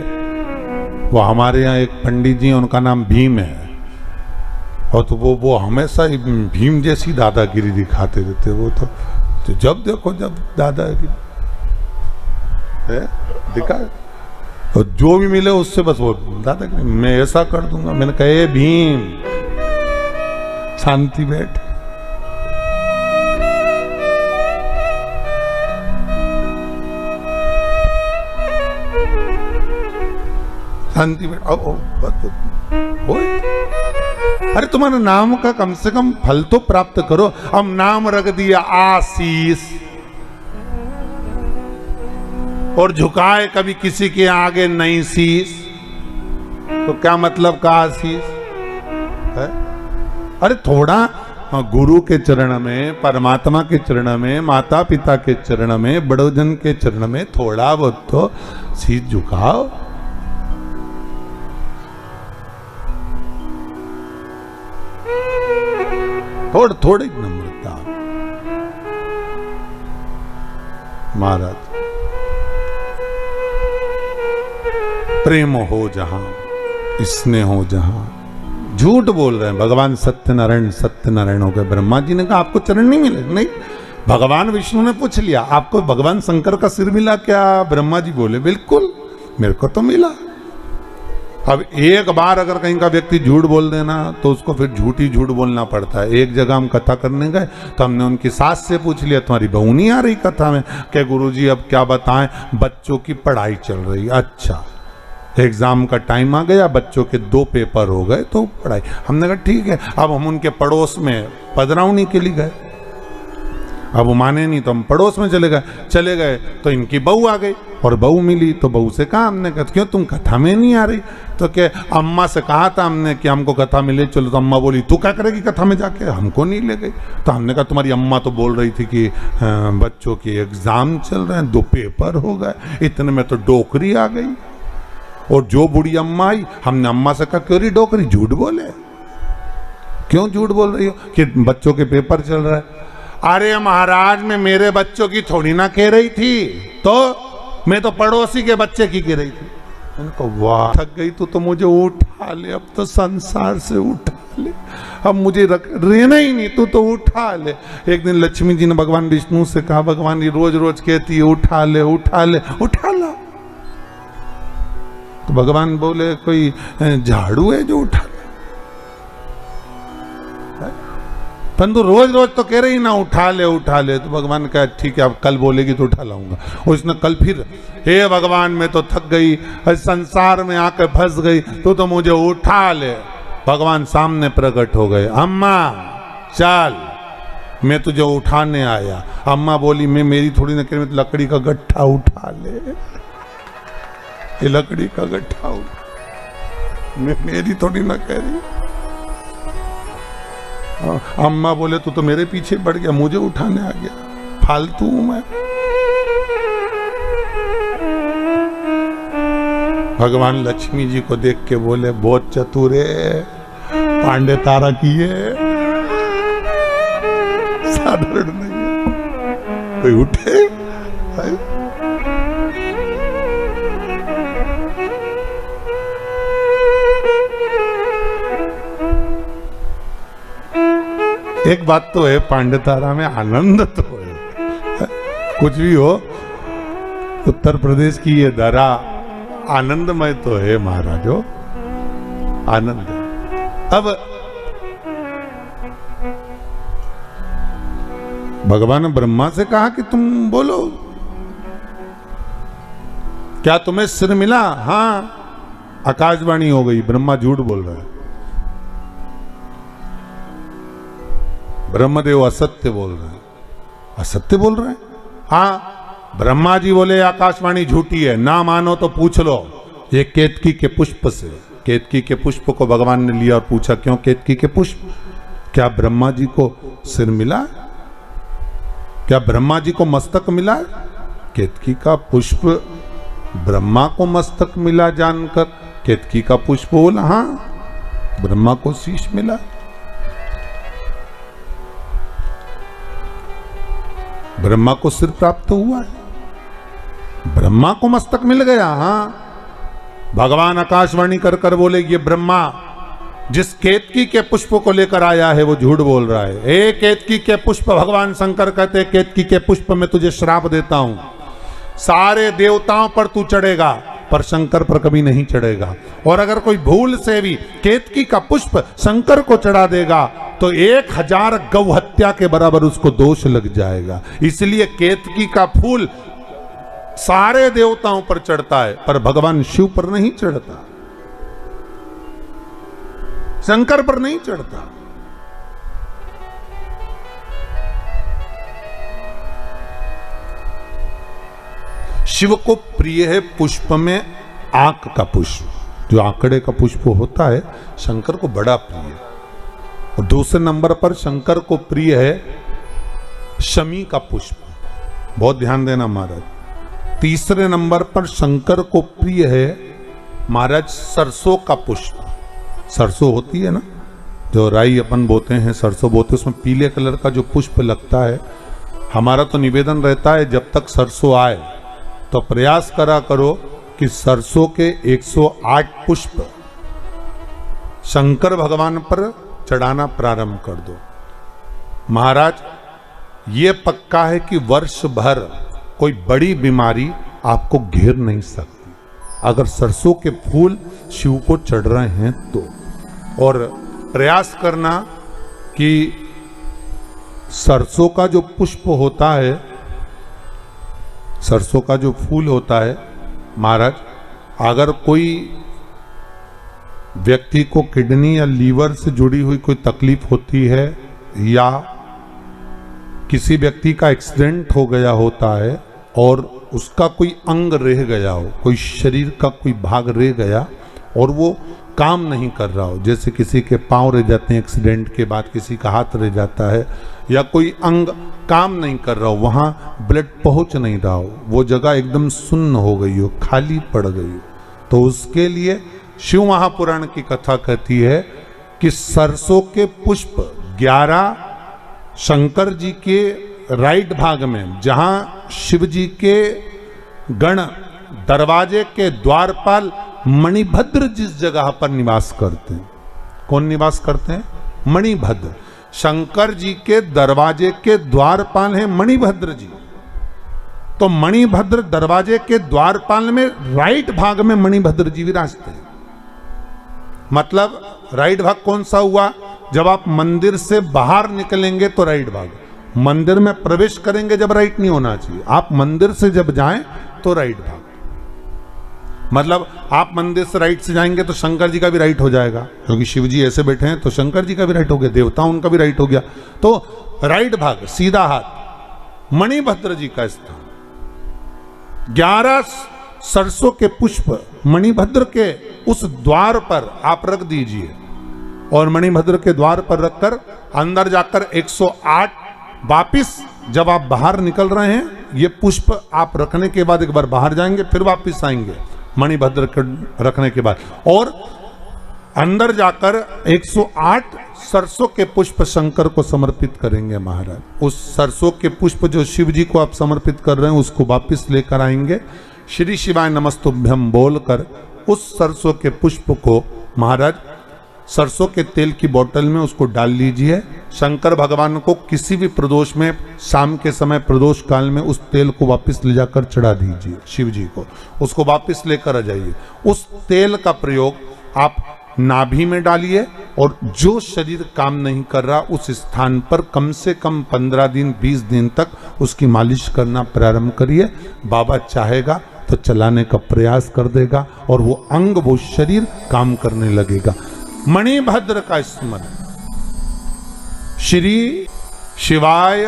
वो हमारे यहाँ एक पंडित जी हैं उनका नाम भीम है, और तो वो हमेशा भीम जैसी दादागिरी दिखाते रहते। वो तो जब देखो जब दादागिरी दिखा, और जो भी मिले उससे बस वो दादागिरी, मैं ऐसा कर दूंगा। मैंने कहा भीम शांति बैठ। शांति बैठ। अरे तुम्हारे नाम का कम से कम फल तो प्राप्त करो। अब नाम रख दिया आशीष, और झुकाए कभी किसी के आगे नहीं शीश, तो क्या मतलब का आशीष है? अरे थोड़ा गुरु के चरण में, परमात्मा के चरण में, माता पिता के चरण में, बड़ोजन के चरण में थोड़ा बहुत तो शीश झुकाओ। थोड़ी नम्रता। महाराज प्रेम हो जहां, स्नेह हो जहां। झूठ बोल रहे हैं भगवान सत्यनारायण। सत्यनारायण हो गए। ब्रह्मा जी ने कहा आपको चरण नहीं मिले। नहीं, भगवान विष्णु ने पूछ लिया आपको भगवान शंकर का सिर मिला क्या? ब्रह्मा जी बोले बिल्कुल मेरे को तो मिला। अब एक बार अगर कहीं का व्यक्ति झूठ बोल देना तो उसको फिर झूठ ही झूठ बोलना पड़ता है। एक जगह हम कथा करने गए तो हमने उनकी सास से पूछ लिया तुम्हारी बहू नहीं आ रही कथा में? क्या गुरुजी अब क्या बताएं, बच्चों की पढ़ाई चल रही। अच्छा, एग्जाम का टाइम आ गया, बच्चों के 2 पेपर हो गए तो पढ़ाई। हमने कहा ठीक है। अब हम उनके पड़ोस में पधरावनी के लिए गए, अब वो माने नहीं तो हम पड़ोस में चले गए तो इनकी बहू आ गई और बहू मिली तो बहू से कहा हमने, कहा क्यों तुम कथा में नहीं आ रही? तो क्या अम्मा से कहा था हमने कि हमको कथा में ले चलो, तो अम्मा बोली तू क्या करेगी कथा में जाके, हमको नहीं ले गई। तो हमने कहा तुम्हारी अम्मा तो बोल रही थी कि बच्चों के एग्जाम चल रहे हैं, 2 पेपर हो गए, इतने में तो डोकरी आ गई। और जो बूढ़ी अम्मा आई, हमने अम्मा से कहा क्यों रही डोकरी, झूठ बोले, क्यों झूठ बोल रही हो कि बच्चों के पेपर चल रहा है? अरे महाराज मैं मेरे बच्चों की थोड़ी ना कह रही थी, तो मैं तो पड़ोसी के बच्चे की कह रही थी। उनको वाह थक गई तो मुझे उठा ले, अब तो संसार से उठा ले, अब मुझे रहना ही नहीं, तो उठा ले। एक दिन लक्ष्मी जी ने भगवान विष्णु से कहा भगवान ये रोज रोज कहती है उठा ले उठा ले, उठा ला। तो भगवान बोले कोई झाड़ू है जो उठा ले? परंतु रोज रोज तो कह रही ना उठा ले। तो भगवान कहा ठीक है अब कल बोलेगी तो उठा लाऊंगा। और उसने कल फिर, हे भगवान मैं तो थक गई, संसार में आकर फंस गई, तो मुझे उठा ले। भगवान सामने प्रकट हो गए, अम्मा चल मैं तुझे उठाने आया। अम्मा बोली मैं मेरी थोड़ी ना कह, लकड़ी का गट्ठा उठा ले, ये लकड़ी का गट्ठा उठा, मैं मेरी थोड़ी ना कह रही। अम्मा बोले तू तो मेरे पीछे पड़ गया, मुझे उठाने आ गया, फालतू हूं मैं। भगवान लक्ष्मी जी को देख के बोले बहुत चतुर है, पांडे तारा की है, साधारण नहीं है। कोई उठे एक बात तो है, पांडे तारा में आनंद तो है, कुछ भी हो उत्तर प्रदेश की ये धरा आनंदमय तो है महाराजो, आनंद। अब भगवान ने ब्रह्मा से कहा कि तुम बोलो, क्या तुम्हें सिर मिला? हाँ, आकाशवाणी हो गई। ब्रह्मा झूठ बोल रहा है, ब्रह्मदेव असत्य बोल रहे हैं। असत्य बोल रहे हैं? हाँ, ब्रह्मा जी बोले आकाशवाणी झूठी है, ना मानो तो पूछ लो ये केतकी के पुष्प से। केतकी के पुष्प को भगवान ने लिया और पूछा क्यों केतकी के पुष्प? क्या ब्रह्मा जी को सिर मिला? क्या ब्रह्मा जी को मस्तक मिला? केतकी का पुष्प ब्रह्मा को मस्तक मिला जानकर केतकी का पुष्प बोला हाँ, ब्रह्मा को शीश मिला। ब्रह्मा को सिर प्राप्त हुआ है, ब्रह्मा को मस्तक मिल गया। हाँ, भगवान आकाशवाणी कर कर बोले ये ब्रह्मा जिस केतकी के पुष्प को लेकर आया है वो झूठ बोल रहा है। ए केतकी के पुष्प, भगवान शंकर कहते केतकी के पुष्प में तुझे श्राप देता हूं, सारे देवताओं पर तू चढ़ेगा पर शंकर पर कभी नहीं चढ़ेगा। और अगर कोई भूल से भी केतकी का पुष्प शंकर को चढ़ा देगा तो 1000 गौ हत्या के बराबर उसको दोष लग जाएगा। इसलिए केतकी का फूल सारे देवताओं पर चढ़ता है पर भगवान शिव पर नहीं चढ़ता, शंकर पर नहीं चढ़ता। शिव को प्रिय है पुष्प में आंक का पुष्प, जो आंकड़े का पुष्प होता है शंकर को बड़ा प्रिय है। और दूसरे नंबर पर शंकर को प्रिय है शमी का पुष्प, बहुत ध्यान देना महाराज। तीसरे नंबर पर शंकर को प्रिय है महाराज सरसों का पुष्प। सरसों होती है ना, जो राई अपन बोते हैं, सरसों बोते, उसमें पीले कलर का जो पुष्प लगता है। हमारा तो निवेदन रहता है जब तक सरसों आए तो प्रयास करा करो कि सरसों के 108 पुष्प शंकर भगवान पर चढ़ाना प्रारंभ कर दो। महाराज ये पक्का है कि वर्ष भर कोई बड़ी बीमारी आपको घेर नहीं सकती अगर सरसों के फूल शिव को चढ़ रहे हैं तो। और प्रयास करना कि सरसों का जो पुष्प होता है, सरसों का जो फूल होता है महाराज, अगर कोई व्यक्ति को किडनी या लीवर से जुड़ी हुई कोई तकलीफ होती है या किसी व्यक्ति का एक्सीडेंट हो गया होता है और उसका कोई अंग रह गया हो, कोई शरीर का कोई भाग रह गया और वो काम नहीं कर रहा हो, जैसे किसी के पांव रह जाते हैं एक्सीडेंट के बाद, किसी का हाथ रह जाता है या कोई अंग काम नहीं कर रहा हो, वहाँ ब्लड पहुँच नहीं रहा हो, वो जगह एकदम सुन्न हो गई हो, खाली पड़ गई हो, तो उसके लिए शिव महापुराण की कथा कहती है कि सरसों के पुष्प 11 शंकर जी के राइट भाग में, जहां शिव जी के गण दरवाजे के द्वारपाल मणिभद्र जिस जगह पर निवास करते हैं, कौन निवास करते हैं? मणिभद्र। शंकर जी के दरवाजे के द्वारपाल हैं मणिभद्र जी। तो मणिभद्र दरवाजे के द्वारपाल में राइट भाग में मणिभद्र जी विराजते हैं। मतलब राइट भाग कौन सा हुआ? जब आप मंदिर से बाहर निकलेंगे तो राइट भाग, मंदिर में प्रवेश करेंगे जब राइट नहीं होना चाहिए, आप मंदिर से जब जाएं तो राइट भाग। मतलब आप मंदिर से राइट से जाएंगे तो शंकर जी का भी राइट हो जाएगा, क्योंकि शिव जी ऐसे बैठे हैं तो शंकर जी का भी राइट हो गया, देवता उनका भी राइट हो गया, तो राइट भाग सीधा हाथ मणिभद्र जी का स्थान। 11 सरसों के पुष्प मणिभद्र के उस द्वार पर आप रख दीजिए और मणिभद्र के द्वार पर रखकर अंदर जाकर 108 वापिस जब आप बाहर निकल रहे हैं, ये पुष्प आप रखने के बाद एक बार बाहर जाएंगे, फिर वापिस आएंगे मणिभद्र के रखने के बाद, और अंदर जाकर 108 सरसों के पुष्प शंकर को समर्पित करेंगे महाराज। उस सरसों के पुष्प जो शिव जी को आप समर्पित कर रहे हैं उसको वापिस लेकर आएंगे, श्री शिवाय नमस्तुभ्यम बोलकर उस सरसों के पुष्प को महाराज सरसों के तेल की बोतल में उसको डाल लीजिए। शंकर भगवान को किसी भी प्रदोष में शाम के समय प्रदोष काल में उस तेल को वापस ले जाकर चढ़ा दीजिए शिव जी को, उसको वापस लेकर आ जाइए। उस तेल का प्रयोग आप नाभि में डालिए और जो शरीर काम नहीं कर रहा उस स्थान पर कम से कम 15 दिन 20 दिन तक उसकी मालिश करना प्रारंभ करिए। बाबा चाहेगा तो चलाने का प्रयास कर देगा और वो अंग वो शरीर काम करने लगेगा। मणिभद्र का स्मरण, श्री शिवाय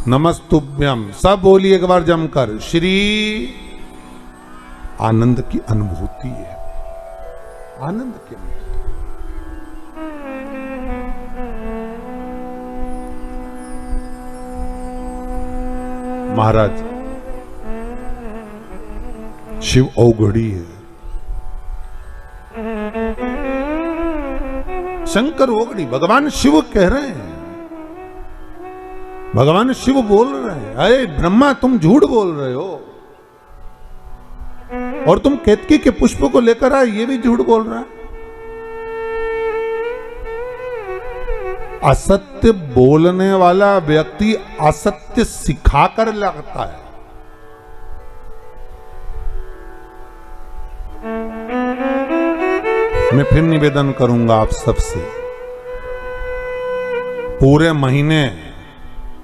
नमस्तुभ्यम, सब बोलिए एक बार जमकर, श्री आनंद की अनुभूति है, आनंद की अनुभूति। महाराज शिव अवघड़ी है, शंकर ओगड़ी, भगवान शिव कह रहे हैं, भगवान शिव बोल रहे हैं, अरे ब्रह्मा तुम झूठ बोल रहे हो, और तुम केतकी के पुष्प को लेकर आए, ये भी झूठ बोल रहा है। असत्य बोलने वाला व्यक्ति असत्य सिखाकर लगता है। मैं फिर निवेदन करूंगा आप सबसे, पूरे महीने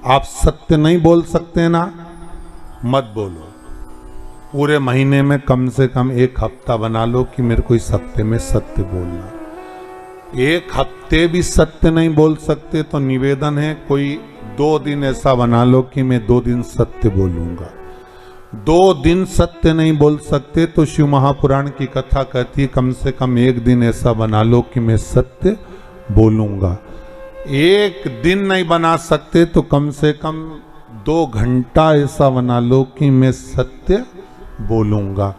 आप सत्य नहीं बोल सकते ना, मत बोलो। पूरे महीने में कम से कम एक हफ्ता बना लो कि मेरे को इस हफ्ते में सत्य बोलना। एक हफ्ते भी सत्य नहीं बोल सकते तो निवेदन है कोई 2 दिन ऐसा बना लो कि मैं 2 दिन सत्य बोलूंगा। 2 दिन सत्य नहीं बोल सकते तो शिव महापुराण की कथा कहती है कम से कम 1 दिन ऐसा बना लो कि मैं सत्य बोलूंगा। 1 दिन नहीं बना सकते तो कम से कम 2 घंटा ऐसा बना लो कि मैं सत्य बोलूंगा।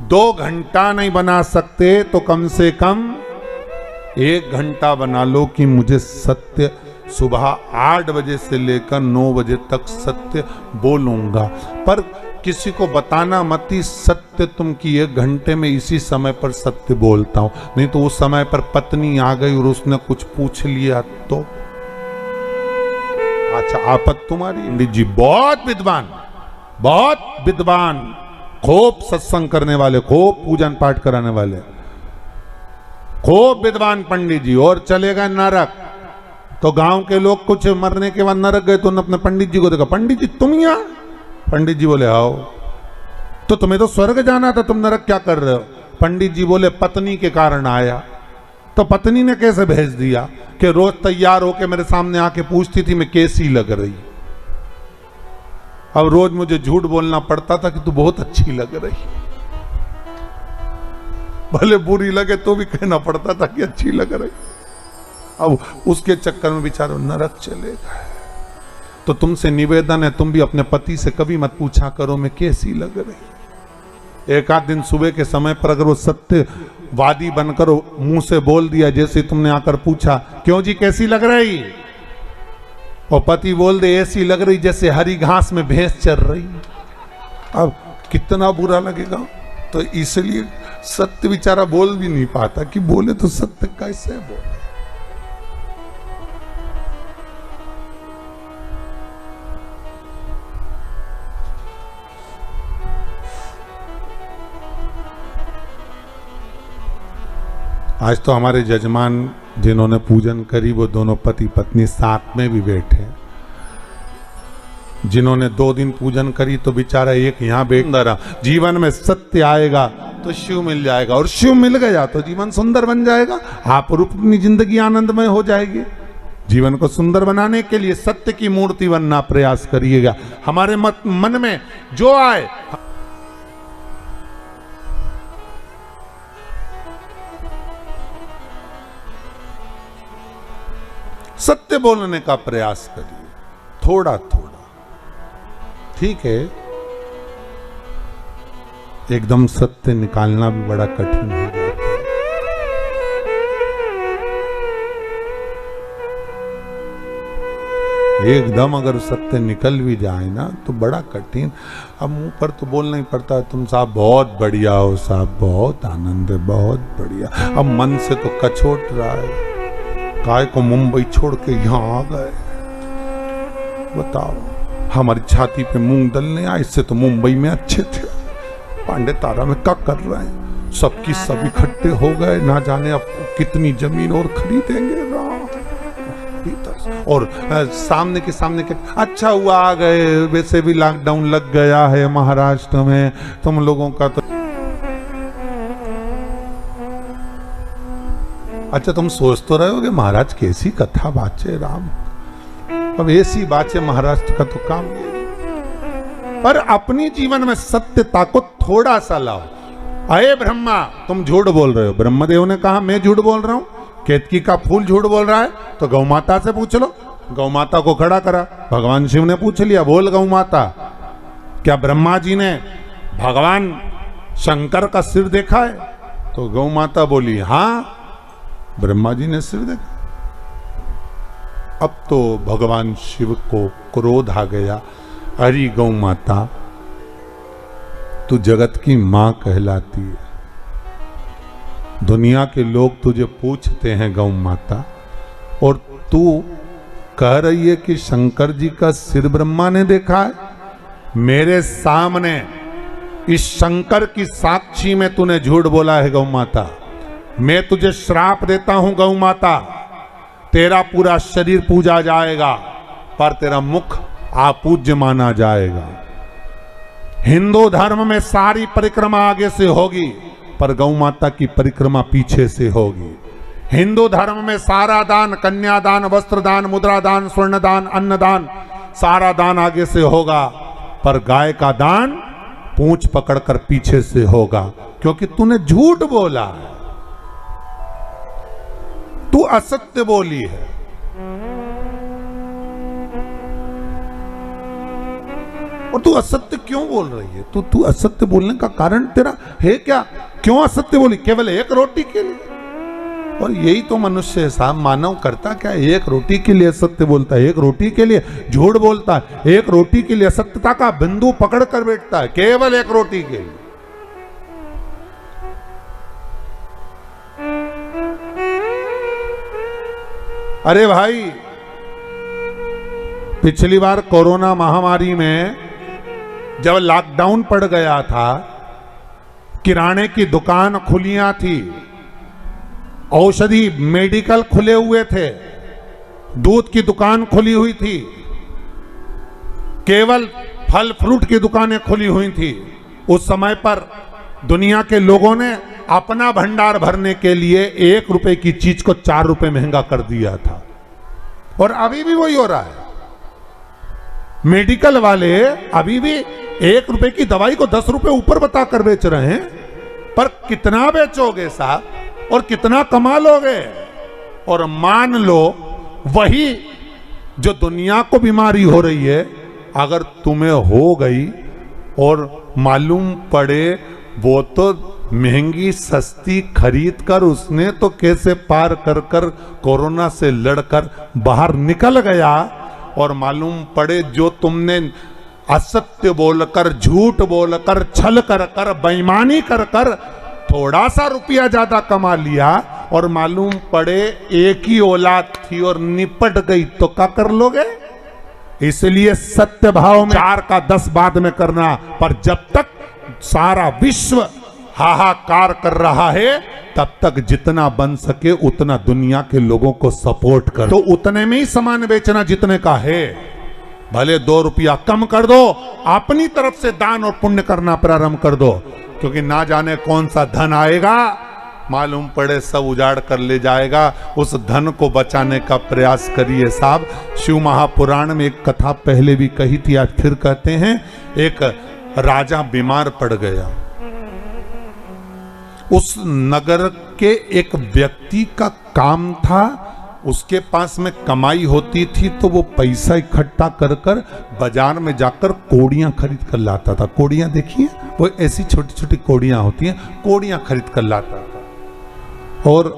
2 घंटा नहीं बना सकते तो कम से कम 1 घंटा बना लो कि मुझे सत्य सुबह 8 बजे से लेकर 9 बजे तक सत्य बोलूंगा। पर किसी को बताना मत ही सत्य तुम कि 1 घंटे में इसी समय पर सत्य बोलता हूं, नहीं तो उस समय पर पत्नी आ गई और उसने कुछ पूछ लिया तो अच्छा आपत तुम्हारी। पंडित जी बहुत विद्वान, खूब सत्संग करने वाले, खूब पूजन पाठ कराने वाले, खूब विद्वान पंडित जी, और चलेगा नरक। तो गांव के लोग कुछ मरने के बाद नरक गए तो उन्होंने अपने पंडित जी को देखा, पंडित जी तुम यहाँ? पंडित जी बोले आओ। तो तुम्हें तो स्वर्ग जाना था, तुम नरक क्या कर रहे हो? पंडित जी बोले पत्नी के कारण आया। तो पत्नी ने कैसे भेज दिया कि रोज तैयार होके मेरे सामने आके पूछती थी मैं कैसी लग रही। अब रोज मुझे झूठ बोलना पड़ता था कि तू बहुत अच्छी लग रही, भले बुरी लगे तो भी कहना पड़ता था कि अच्छी लग रही। अब उसके चक्कर में बेचारा नरक चलेगा। तो तुमसे निवेदन है तुम भी अपने पति से कभी मत पूछा करो मैं कैसी लग रही। एक आध दिन सुबह के समय पर अगर वो सत्यवादी बनकर मुंह से बोल दिया, जैसे तुमने आकर पूछा क्यों जी कैसी लग रही, और पति बोल दे ऐसी लग रही जैसे हरी घास में भैंस चर रही, अब कितना बुरा लगेगा। तो इसलिए सत्य बेचारा बोल भी नहीं पाता कि बोले तो सत्य कैसे बोले। आज तो हमारे जजमान जिन्होंने पूजन करी वो दोनों पति पत्नी साथ में भी बैठे। जिन्होंने 2 दिन पूजन करी तो बेचारा एक यहाँ बैठ रहा। जीवन में सत्य आएगा तो शिव मिल जाएगा, और शिव मिल गया तो जीवन सुंदर बन जाएगा। आप रूप अपनी जिंदगी आनंदमय हो जाएगी। जीवन को सुंदर बनाने के लिए सत्य की मूर्ति बनना प्रयास करिएगा। हमारे मन में जो आए, सत्य बोलने का प्रयास करिए, थोड़ा थोड़ा, ठीक है। एकदम सत्य निकालना भी बड़ा कठिन हो जाता है। एकदम अगर सत्य निकल भी जाए ना तो बड़ा कठिन। अब मुंह पर तो बोलना ही पड़ता है, तुम साहब बहुत बढ़िया हो, साहब बहुत आनंद है, बहुत बढ़िया। अब मन से तो कछोट रहा है, काय को मुंबई छोड़ के यहाँ आ गए। बताओ, हमारी छाती पे मूंग दलने आए, इससे तो मुंबई में अच्छे थे। पांडे तारा में क्या कर रहे हैं, सबकी सब इकट्ठे हो गए, ना जाने अब कितनी जमीन और खरीदेंगे। और सामने के के अच्छा हुआ आ गए, वैसे भी लॉकडाउन लग गया है महाराष्ट्र में, तुम लोगों का तो अच्छा तुम सोच तो रहे होगे महाराज कैसी कथा बाचे राम। अब ऐसी बातें महाराष्ट्र का तो काम है, पर अपनी जीवन में सत्यता को थोड़ा सा लाओ। अये ब्रह्मा, तुम झूठ बोल रहे हो। ब्रह्मदेव ने कहा मैं झूठ बोल रहा हूं, केतकी का फूल झूठ बोल रहा है, तो गौ माता से पूछ लो। गौ माता को खड़ा करा, भगवान शिव ने पूछ लिया, बोल गौ माता, क्या ब्रह्मा जी ने भगवान शंकर का सिर देखा है? तो गौ माता बोली हाँ, ब्रह्मा जी ने सिर देखा। अब तो भगवान शिव को क्रोध आ गया, अरे गौ माता, तू जगत की मां कहलाती है, दुनिया के लोग तुझे पूछते हैं गौ माता, और तू कह रही है कि शंकर जी का सिर ब्रह्मा ने देखा है। मेरे सामने इस शंकर की साक्षी में तूने झूठ बोला है गौ माता। मैं तुझे श्राप देता हूं गौ माता, तेरा पूरा शरीर पूजा जाएगा पर तेरा मुख अपूज्य माना जाएगा। हिंदू धर्म में सारी परिक्रमा आगे से होगी पर गौ माता की परिक्रमा पीछे से होगी। हिंदू धर्म में सारा दान, कन्यादान, वस्त्रदान, मुद्रादान, स्वर्णदान, अन्नदान, सारा दान आगे से होगा, पर गाय का दान पूंछ पकड़कर पीछे से होगा, क्योंकि तूने झूठ बोला है, तू असत्य बोली है। और तू असत्य क्यों बोल रही है? तू असत्य बोलने का कारण तेरा है क्या? क्यों असत्य बोली? केवल एक रोटी के लिए? और यही तो मनुष्य है साहब, मानव करता क्या? एक रोटी के लिए सत्य बोलता है, एक रोटी के लिए झूठ बोलता है, एक रोटी के लिए सत्यता का बिंदु पकड़ कर बैठता है, केवल एक रोटी के लिए। अरे भाई, पिछली बार कोरोना महामारी में जब लॉकडाउन पड़ गया था, किराने की दुकान खुलियां थी, औषधि मेडिकल खुले हुए थे, दूध की दुकान खुली हुई थी, केवल फल फ्रूट की दुकानें खुली हुई थी। उस समय पर दुनिया के लोगों ने अपना भंडार भरने के लिए 1 रुपए की चीज को 4 रुपए महंगा कर दिया था, और अभी भी वही हो रहा है। मेडिकल वाले अभी भी 1 रुपए की दवाई को 10 रुपए ऊपर बताकर बेच रहे हैं, पर कितना बेचोगे साहब और कितना कमा लोगे? और मान लो वही जो दुनिया को बीमारी हो रही है, अगर तुम्हें हो गई और मालूम पड़े वो तो महंगी सस्ती खरीद कर उसने तो कैसे पार कर कर कोरोना से लड़कर बाहर निकल गया, और मालूम पड़े जो तुमने असत्य बोलकर, झूठ बोलकर, छल कर कर, बेईमानी कर कर थोड़ा सा रुपया ज्यादा कमा लिया, और मालूम पड़े एक ही औलाद थी और निपट गई, तो क्या कर लोगे? इसलिए सत्य भाव में 4 का 10 बाद में करना, पर जब तक सारा विश्व हाहाकार कर रहा है तब तक जितना बन सके उतना दुनिया के लोगों को सपोर्ट कर, तो उतने में ही सामान बेचना जितने का है। भले 2 रुपया कम कर दो, अपनी तरफ से दान और पुण्य करना प्रारंभ कर दो, क्योंकि ना जाने कौन सा धन आएगा, मालूम पड़े सब उजाड़ कर ले जाएगा। उस धन को बचाने का प्रयास करिए साहब। शिव महापुराण में एक कथा पहले भी कही थी, आज फिर कहते हैं। एक राजा बीमार पड़ गया, उस नगर के एक व्यक्ति का काम था उसके पास में कमाई होती थी तो वो पैसा इकट्ठा कर कर बाजार में जाकर कोड़ियाँ खरीद कर लाता था। कोड़ियाँ देखिए, वो ऐसी छोटी छोटी कोड़ियाँ होती हैं, कोड़ियाँ खरीद कर लाता था और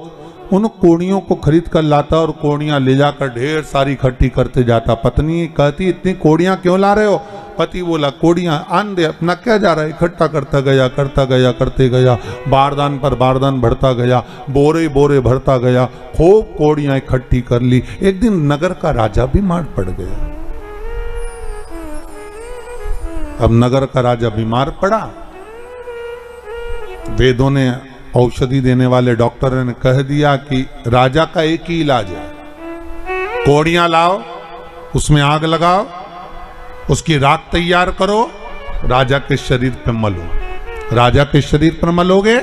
उन कोड़ियों को खरीद कर लाता और कोड़ियाँ ले जाकर ढेर सारी इकट्ठी करते जाता। पत्नी कहती इतनी कोड़ियाँ क्यों ला रहे हो? पति बोला कोड़ियाँ आन दे, अपना क्या जा रहा है? इकट्ठा करता गया करते गया, बारदान पर बारदान भरता गया, बोरे बोरे भरता गया, खूब कोड़ियाँ इकट्ठी कर ली। एक दिन नगर का राजा बीमार पड़ गया। अब नगर का राजा बीमार पड़ा, वेदों ने औषधि देने वाले डॉक्टर ने कह दिया कि राजा का एक ही इलाज है, कोड़ियां लाओ, उसमें आग लगाओ, उसकी राख तैयार करो, राजा के शरीर पर मलो। राजा के शरीर पर मलोगे,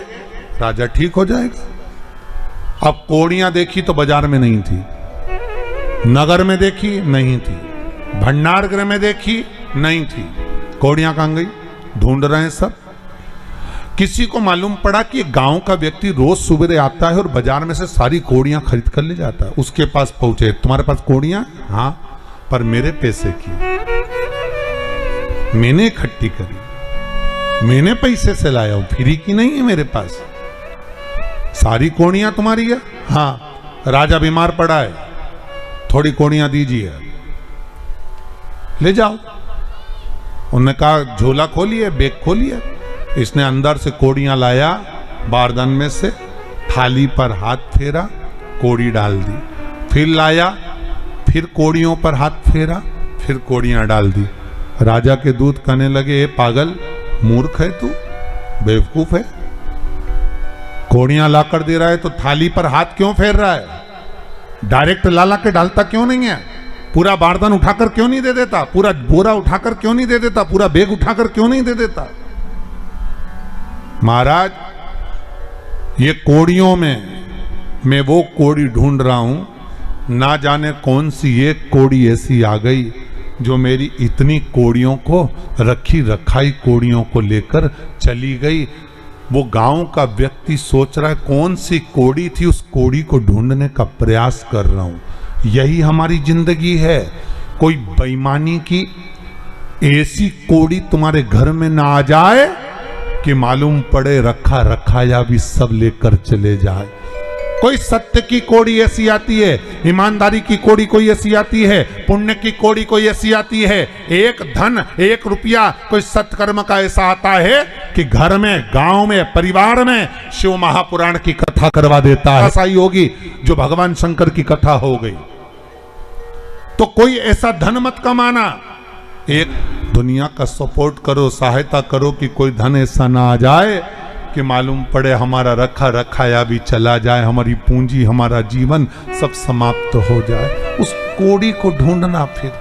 राजा ठीक हो जाएगा। अब कोड़ियां देखी तो बाजार में नहीं थी, नगर में देखी नहीं थी, भंडार गृह में देखी नहीं थी, कोड़ियां कहां गई? ढूंढ रहे हैं सब। किसी को मालूम पड़ा कि गांव का व्यक्ति रोज सुबह आता है और बाजार में से सारी कोड़ियां खरीद कर ले जाता है। उसके पास पहुंचे, तुम्हारे पास कोड़ियां? हाँ, पर मेरे पैसे की, मैंने इकट्ठी करी, मैंने पैसे से लाया हूं, फ्री की नहीं है मेरे पास। सारी कोड़ियां तुम्हारी है? हाँ। राजा बीमार पड़ा है, थोड़ी कोड़ियां दीजिए, ले जाओ। उन्होंने कहा झोला खोलिए, बैग खोलिए। इसने अंदर से कोड़ियां लाया, बारदान में से थाली पर हाथ फेरा, कोड़ी डाल दी, फिर लाया, फिर कोड़ियों पर हाथ फेरा, फिर कोड़ियां डाल दी। राजा के दूत कहने लगे, ए पागल, मूर्ख है तू, बेवकूफ है, कोड़ियां लाकर दे रहा है तो थाली पर हाथ क्यों फेर रहा है? डायरेक्ट ला के डालता क्यों नहीं है? पूरा बारदान उठाकर क्यों नहीं दे देता? पूरा बोरा उठाकर क्यों नहीं दे देता? पूरा बैग उठाकर क्यों नहीं दे देता? महाराज, ये कोड़ियों में मैं वो कोड़ी ढूंढ रहा हूं, ना जाने कौन सी एक कोड़ी ऐसी आ गई जो मेरी इतनी कोड़ियों को, रखी रखाई कोड़ियों को लेकर चली गई। वो गांव का व्यक्ति सोच रहा है कौन सी कोड़ी थी, उस कोड़ी को ढूंढने का प्रयास कर रहा हूं। यही हमारी जिंदगी है। कोई बेईमानी की ऐसी कोड़ी तुम्हारे घर में ना आ जाए कि मालूम पड़े रखा रखाया भी सब लेकर चले जाए। कोई सत्य की कोड़ी ऐसी आती है, ईमानदारी की कोड़ी कोई ऐसी आती है, पुण्य की कोड़ी कोई ऐसी आती है, एक धन, एक रुपया कोई सत्कर्म का ऐसा आता है कि घर में, गांव में, परिवार में शिव महापुराण की कथा करवा देता है। ऐसा ही होगी जो भगवान शंकर की कथा हो गई। तो कोई ऐसा धन मत कमाना, एक दुनिया का सपोर्ट करो, सहायता करो कि कोई धन ऐसा ना आ जाए कि मालूम पड़े हमारा रखा रखाया भी चला जाए, हमारी पूंजी, हमारा जीवन सब समाप्त हो जाए। उस कोड़ी को ढूंढना फिर